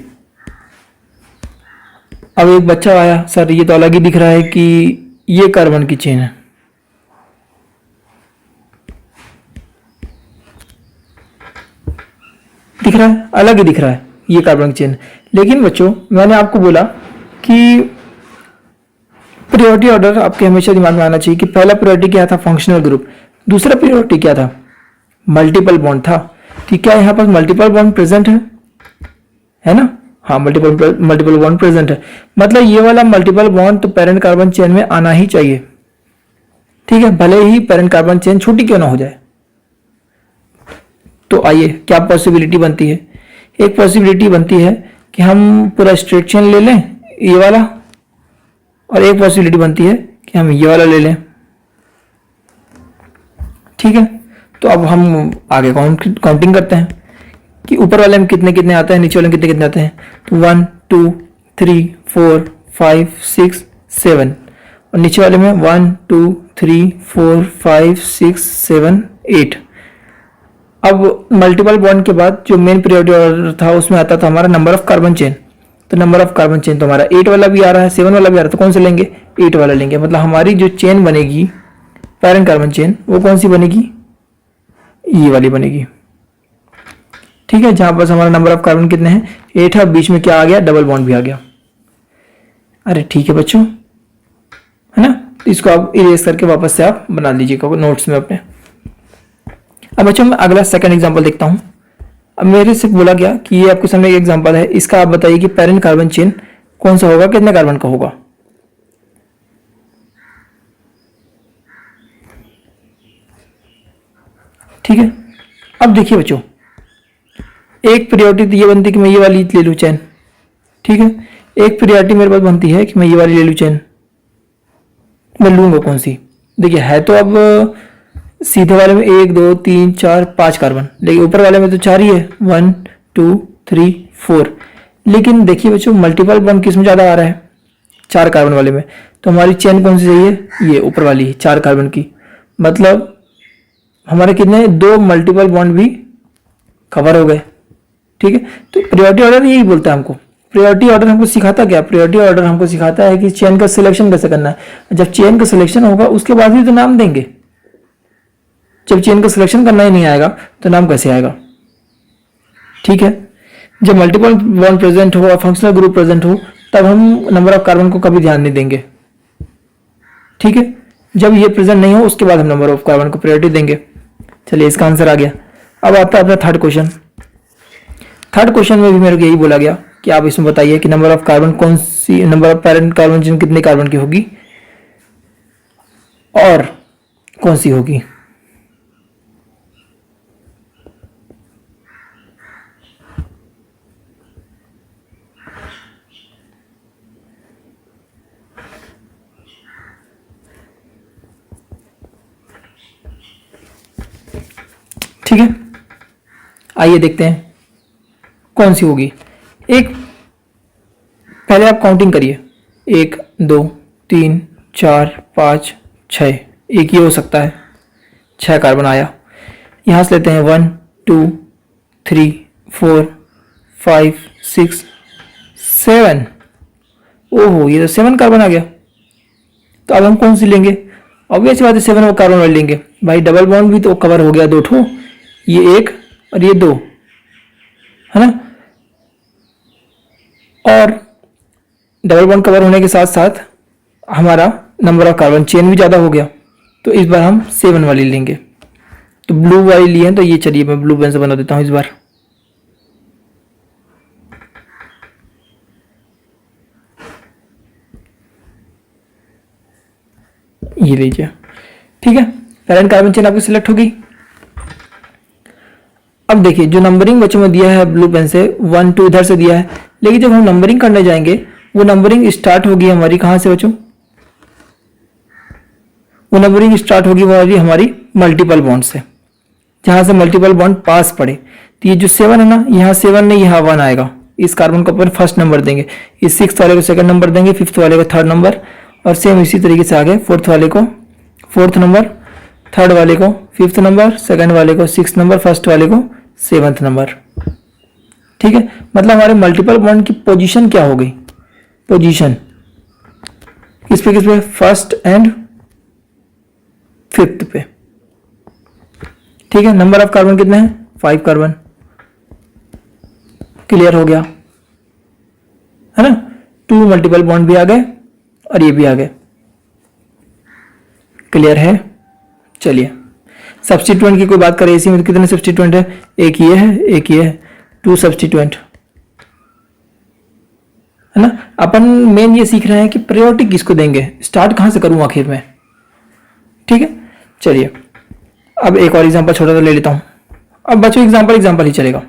[SPEAKER 1] अब एक बच्चा आया, सर ये तो अलग ही दिख रहा है कि ये कार्बन की चेन है, दिख रहा है अलग ही दिख रहा है ये कार्बन की चेन। लेकिन बच्चों मैंने आपको बोला कि प्रायोरिटी ऑर्डर आपके हमेशा दिमाग में आना चाहिए कि पहला प्रायोरिटी क्या था, फंक्शनल ग्रुप। दूसरा प्रायोरिटी क्या था, मल्टीपल बॉन्ड था कि क्या यहाँ पर मल्टीपल बॉन्ड प्रेजेंट है ना। हाँ मल्टीपल बॉन्ड प्रेजेंट है, मतलब ये वाला मल्टीपल बॉन्ड तो पेरेंट कार्बन चेन में आना ही चाहिए, ठीक है, भले ही पेरेंट कार्बन चेन छोटी क्यों ना हो जाए। तो आइए क्या पॉसिबिलिटी बनती है, एक पॉसिबिलिटी बनती है कि हम पूरा स्ट्रेट चेन ले लें ये वाला, और एक पॉसिबिलिटी बनती है कि हम ये वाला ले लें, ठीक है। तो अब हम आगे काउंटिंग करते हैं कि ऊपर वाले में कितने कितने आते हैं, नीचे वाले में कितने कितने आते हैं। तो 1 2 3 4 5 6 7 और नीचे वाले में 1 2 3 4 5 6 7 8। अब मल्टीपल बॉन्ड के बाद जो मेन प्रायोरिटी ऑर्डर था उसमें आता था हमारा नंबर ऑफ कार्बन चेन। तो नंबर ऑफ कार्बन चेन तो हमारा 8 वाला भी आ रहा है, 7 वाला भी आ रहा है, तो कौन से लेंगे, 8 वाला लेंगे। मतलब हमारी जो चेन बनेगी पेरेंट कार्बन चेन वो कौन सी बनेगी, ये वाली बनेगी, ठीक है। जहां पर हमारा नंबर ऑफ कार्बन कितने हैं 8 है, बीच में क्या आ गया, डबल बॉन्ड भी आ गया। अरे ठीक है बच्चों, है ना। तो इसको आप इरेज करके वापस से आप बना लीजिएगा नोट्स में अपने। अब बच्चों मैं अगला सेकंड एग्जांपल देखता हूं। अब मेरे से बोला गया कि ये आपके सामने एक एग्जांपल है, इसका आप बताइए कि पेरेंट कार्बन चेन कौन सा होगा, कितने कार्बन का होगा। ठीक है, अब देखिए बच्चों एक प्रायोरिटी तो ये बनती है कि मैं ये वाली ले लूँ चेन, ठीक है। एक प्रायोरिटी मेरे पास बनती है कि मैं ये वाली ले लूँ चेन, मैं लूंगा कौन सी। देखिए है तो अब सीधे वाले में 1 2 3 4 5 कार्बन, लेकिन ऊपर वाले में तो 4 ही है, 1 2 3 4। लेकिन देखिए बच्चों मल्टीपल बॉन्ड किस में ज़्यादा आ रहा है, 4 कार्बन वाले में। तो हमारी चेन कौन सी चाहिए, ये ऊपर वाली 4 कार्बन की। मतलब हमारे कितने, 2 मल्टीपल बॉन्ड भी कवर हो गए, ठीक है। तो प्रायोरिटी ऑर्डर यही बोलता है हमको। प्रायोरिटी ऑर्डर हमको सिखाता क्या, प्रायोरिटी ऑर्डर हमको सिखाता है कि चेन का सिलेक्शन कैसे करना है। जब चेन का सिलेक्शन होगा उसके बाद ही तो नाम देंगे, जब चेन का सिलेक्शन करना ही नहीं आएगा तो नाम कैसे आएगा, ठीक है। जब मल्टीपल बॉन्ड प्रेजेंट हो और फंक्शनल ग्रुप प्रेजेंट हो तब हम नंबर ऑफ कार्बन को कभी ध्यान नहीं देंगे, ठीक है। जब ये प्रेजेंट नहीं हो उसके बाद हम नंबर ऑफ कार्बन को प्रायोरिटी देंगे। चलिए इसका आंसर आ गया। अब आता है अपना थर्ड क्वेश्चन। थर्ड क्वेश्चन में भी मेरे को यही बोला गया कि आप इसमें बताइए कि नंबर ऑफ कार्बन कौन सी, number of parent carbon chain कितने कार्बन की होगी और कौन सी होगी। ठीक है, आइए देखते हैं कौन सी होगी। एक पहले आप काउंटिंग करिए, 1 2 3 4 5 6, एक ही हो सकता है, 6 कार्बन आया। यहां से लेते हैं 1 2 3 4 5 6 7। ओहो ये तो 7 कार्बन आ गया। तो अब हम कौन सी लेंगे? ऑब्वियस बात है 7 और कार्बन वाली लेंगे भाई। डबल बॉन्ड भी तो कवर हो गया 2 ठो, ये 1 और ये 2, है ना। और डबल बॉन्ड कवर होने के साथ साथ हमारा नंबर ऑफ कार्बन चेन भी ज़्यादा हो गया, तो इस बार हम 7 वाली लेंगे। तो ब्लू वाली लिए हैं, तो ये चलिए मैं ब्लू पेन से बना देता हूँ इस बार। ये लीजिए, ठीक है। पैरेंट कार्बन चेन आपकी सिलेक्ट होगी। अब देखिए जो नंबरिंग बच्चों में दिया है ब्लू पेन से 1 2 इधर से दिया है, लेकिन जब हम नंबरिंग करने जाएंगे वो नंबरिंग स्टार्ट होगी हमारी कहाँ से बच्चों? वो नंबरिंग स्टार्ट होगी हमारी मल्टीपल बॉन्ड से, जहां से मल्टीपल बॉन्ड पास पड़े। तो ये जो 7 है ना, यहाँ 7 नहीं यहाँ 1 आएगा। इस कार्बन को अपन फर्स्ट नंबर देंगे, इस 6th वाले को सेकंड नंबर देंगे, 5th वाले को थर्ड नंबर, और सेम इसी तरीके से आगे 4th वाले को 4th नंबर, थर्ड वाले को 5th नंबर, सेकंड वाले को 6th नंबर, फर्स्ट वाले को 7th नंबर। ठीक है, मतलब हमारे मल्टीपल बॉन्ड की पोजीशन क्या हो गई? पोजीशन किस पे? फर्स्ट एंड 5th पे। ठीक है, नंबर ऑफ कार्बन कितने हैं? 5 कार्बन। क्लियर हो गया है ना। 2 मल्टीपल बॉन्ड भी आ गए और ये भी आ गए। क्लियर है। चलिए सब्स्टिट्यूएंट की कोई बात करें, इसी में तो कितने सब्स्टिट्यूएंट है? एक ये है, एक ये है, 2 सब्स्टिट्यूएंट, है ना। अपन मेन ये सीख रहे हैं कि प्रायोरिटी किसको देंगे, स्टार्ट कहां से करूं आखिर में। ठीक है, चलिए अब एक और एग्जांपल छोटा सा ले लेता हूं। अब बच्चों एग्जांपल ही चलेगा,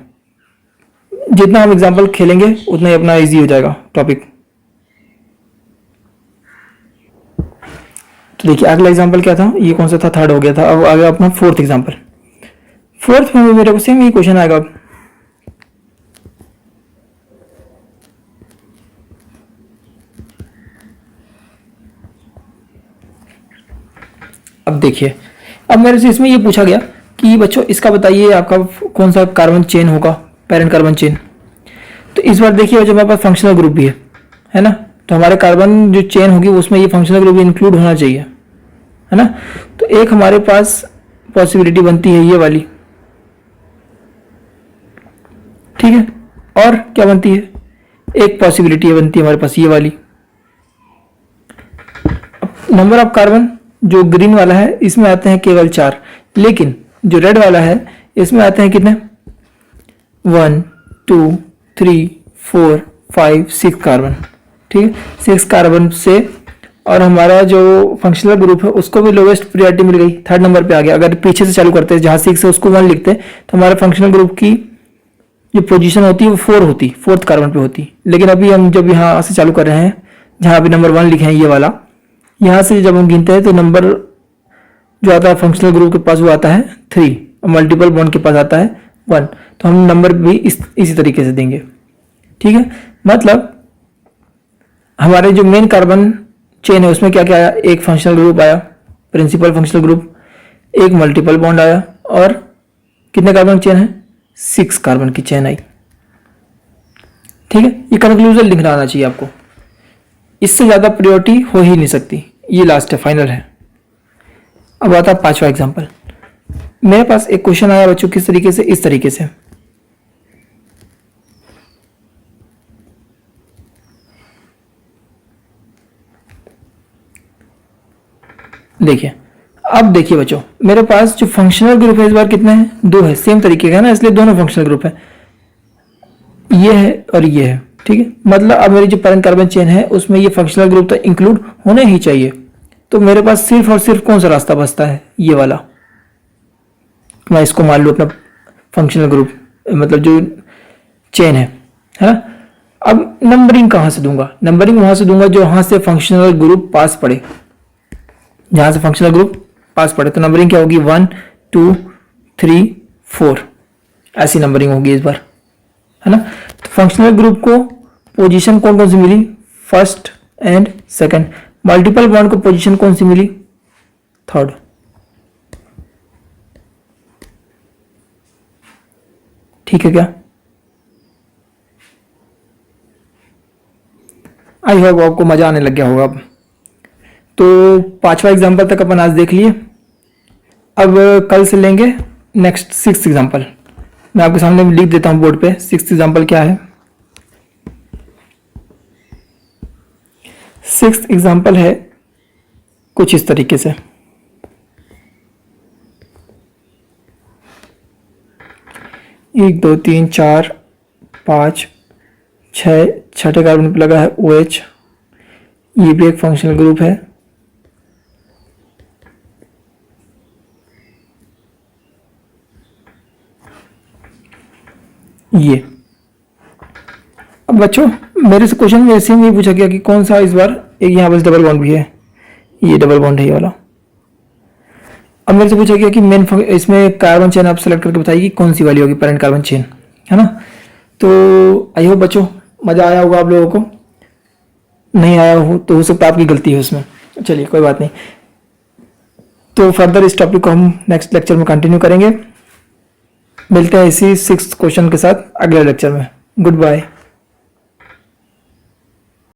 [SPEAKER 1] जितना हम एग्जांपल खेलेंगे उतना ही अपना इजी हो जाएगा टॉपिक। तो देखिए अगला एग्जांपल क्या था, ये कौन सा था? थर्ड हो गया था। अब आ गया अपना 4th एग्जांपल। 4th में मेरे को सेम ये क्वेश्चन आएगा। अब देखिए, अब मेरे से इसमें ये पूछा गया कि बच्चों इसका बताइए आपका कौन सा कार्बन चेन होगा, पेरेंट कार्बन चेन। तो इस बार देखिए जो हमारे पास फंक्शनल ग्रुप भी है ना, तो हमारे कार्बन जो चेन होगी उसमें ये फंक्शनल ग्रुप भी इंक्लूड होना चाहिए, है ना। तो एक हमारे पास पॉसिबिलिटी बनती है ये वाली, ठीक है। और क्या बनती है? एक पॉसिबिलिटी बनती है हमारे पास ये वाली। नंबर ऑफ कार्बन जो ग्रीन वाला है इसमें आते हैं केवल 4, लेकिन जो रेड वाला है इसमें आते हैं कितने? 1 2 3 4 5 6 कार्बन। ठीक है, 6 कार्बन से, और हमारा जो फंक्शनल ग्रुप है उसको भी लोवेस्ट प्रायोरिटी मिल गई, थर्ड नंबर पे आ गया। अगर पीछे से चालू करते हैं जहां 6 है उसको 1 लिखते तो हमारे फंक्शनल ग्रुप की जो पोजीशन होती है वो 4 होती, 4th कार्बन पे होती। लेकिन अभी हम जब यहाँ से चालू कर रहे हैं, जहां अभी नंबर 1 लिखे हैं ये वाला, यहाँ से जब हम गिनते हैं तो नंबर जो आता है फंक्शनल ग्रुप के पास वो आता है 3, और मल्टीपल बॉन्ड के पास आता है 1। तो हम नंबर भी इसी तरीके से देंगे। ठीक है, मतलब हमारे जो मेन कार्बन चेन है उसमें क्या क्या आया? एक फंक्शनल ग्रुप आया, प्रिंसिपल फंक्शनल ग्रुप, एक मल्टीपल बॉन्ड आया, और कितने कार्बन चेन है? 6 कार्बन की चेन आई। ठीक है, ये कंक्लूजन लिखना आना चाहिए आपको, इससे ज्यादा प्रायोरिटी हो ही नहीं सकती। ये लास्ट है, फाइनल है। अब आता है 5वां एग्जांपल। मेरे पास एक क्वेश्चन आया बच्चों किस तरीके से? इस तरीके से। देखिए, अब देखिए बच्चों मेरे पास जो फंक्शनल ग्रुप है इस बार कितने हैं? 2 है, सेम तरीके का है ना, इसलिए दोनों फंक्शनल ग्रुप है, ये है और ये है। ठीक है, मतलब अब मेरी जो पेरेंट कार्बन चेन है उसमें ये फंक्शनल ग्रुप तो इंक्लूड होने ही चाहिए। तो मेरे पास सिर्फ और सिर्फ कौन सा रास्ता बचता है? ये वाला। मैं इसको मान लूँ अपना फंक्शनल ग्रुप, मतलब जो चेन है ना। अब नंबरिंग कहाँ से दूंगा? नंबरिंग वहां से दूंगा जो वहां से फंक्शनल ग्रुप पास पड़े, जहां से फंक्शनल ग्रुप पास पड़े। तो नंबरिंग क्या होगी? 1 2 3 4, ऐसी नंबरिंग होगी इस बार, है ना। तो फंक्शनल ग्रुप को पोजीशन कौन कौन सी मिली? First and second. Multiple bond को पोजीशन कौन सी मिली? थर्ड। ठीक है क्या? आई होप आपको मजा आने लग गया होगा अब। तो 5वां एग्जाम्पल तक अपन आज देख लिए। अब कल से लेंगे नेक्स्ट 6th एग्जाम्पल। मैं आपके सामने लिख देता हूं बोर्ड पे 6th एग्जाम्पल क्या है। 6th एग्जाम्पल है कुछ इस तरीके से। एक, दो, तीन, चार, 5, 6, छठे कार्बन पर लगा है OH। ये भी एक फंक्शनल ग्रुप है। ये अब बच्चों मेरे से क्वेश्चन में ऐसे ही पूछा गया कि कौन सा इस बार, एक यहाँ पर डबल बॉन्ड भी है, ये डबल बॉन्ड है ये वाला। अब मेरे से पूछा गया कि मेन इसमें कार्बन चेन आप सेलेक्ट करके बताइए कि कौन सी वाली होगी पेरेंट कार्बन चेन, है ना। तो आई होप बच्चों मजा आया होगा आप लोगों को। नहीं आया हो तो हो सकता है आपकी गलती है उसमें, चलिए कोई बात नहीं। तो फर्दर इस टॉपिक को हम नेक्स्ट लेक्चर में कंटिन्यू करेंगे। मिलते हैं इसी 6th क्वेश्चन के साथ अगले लेक्चर में। Good bye.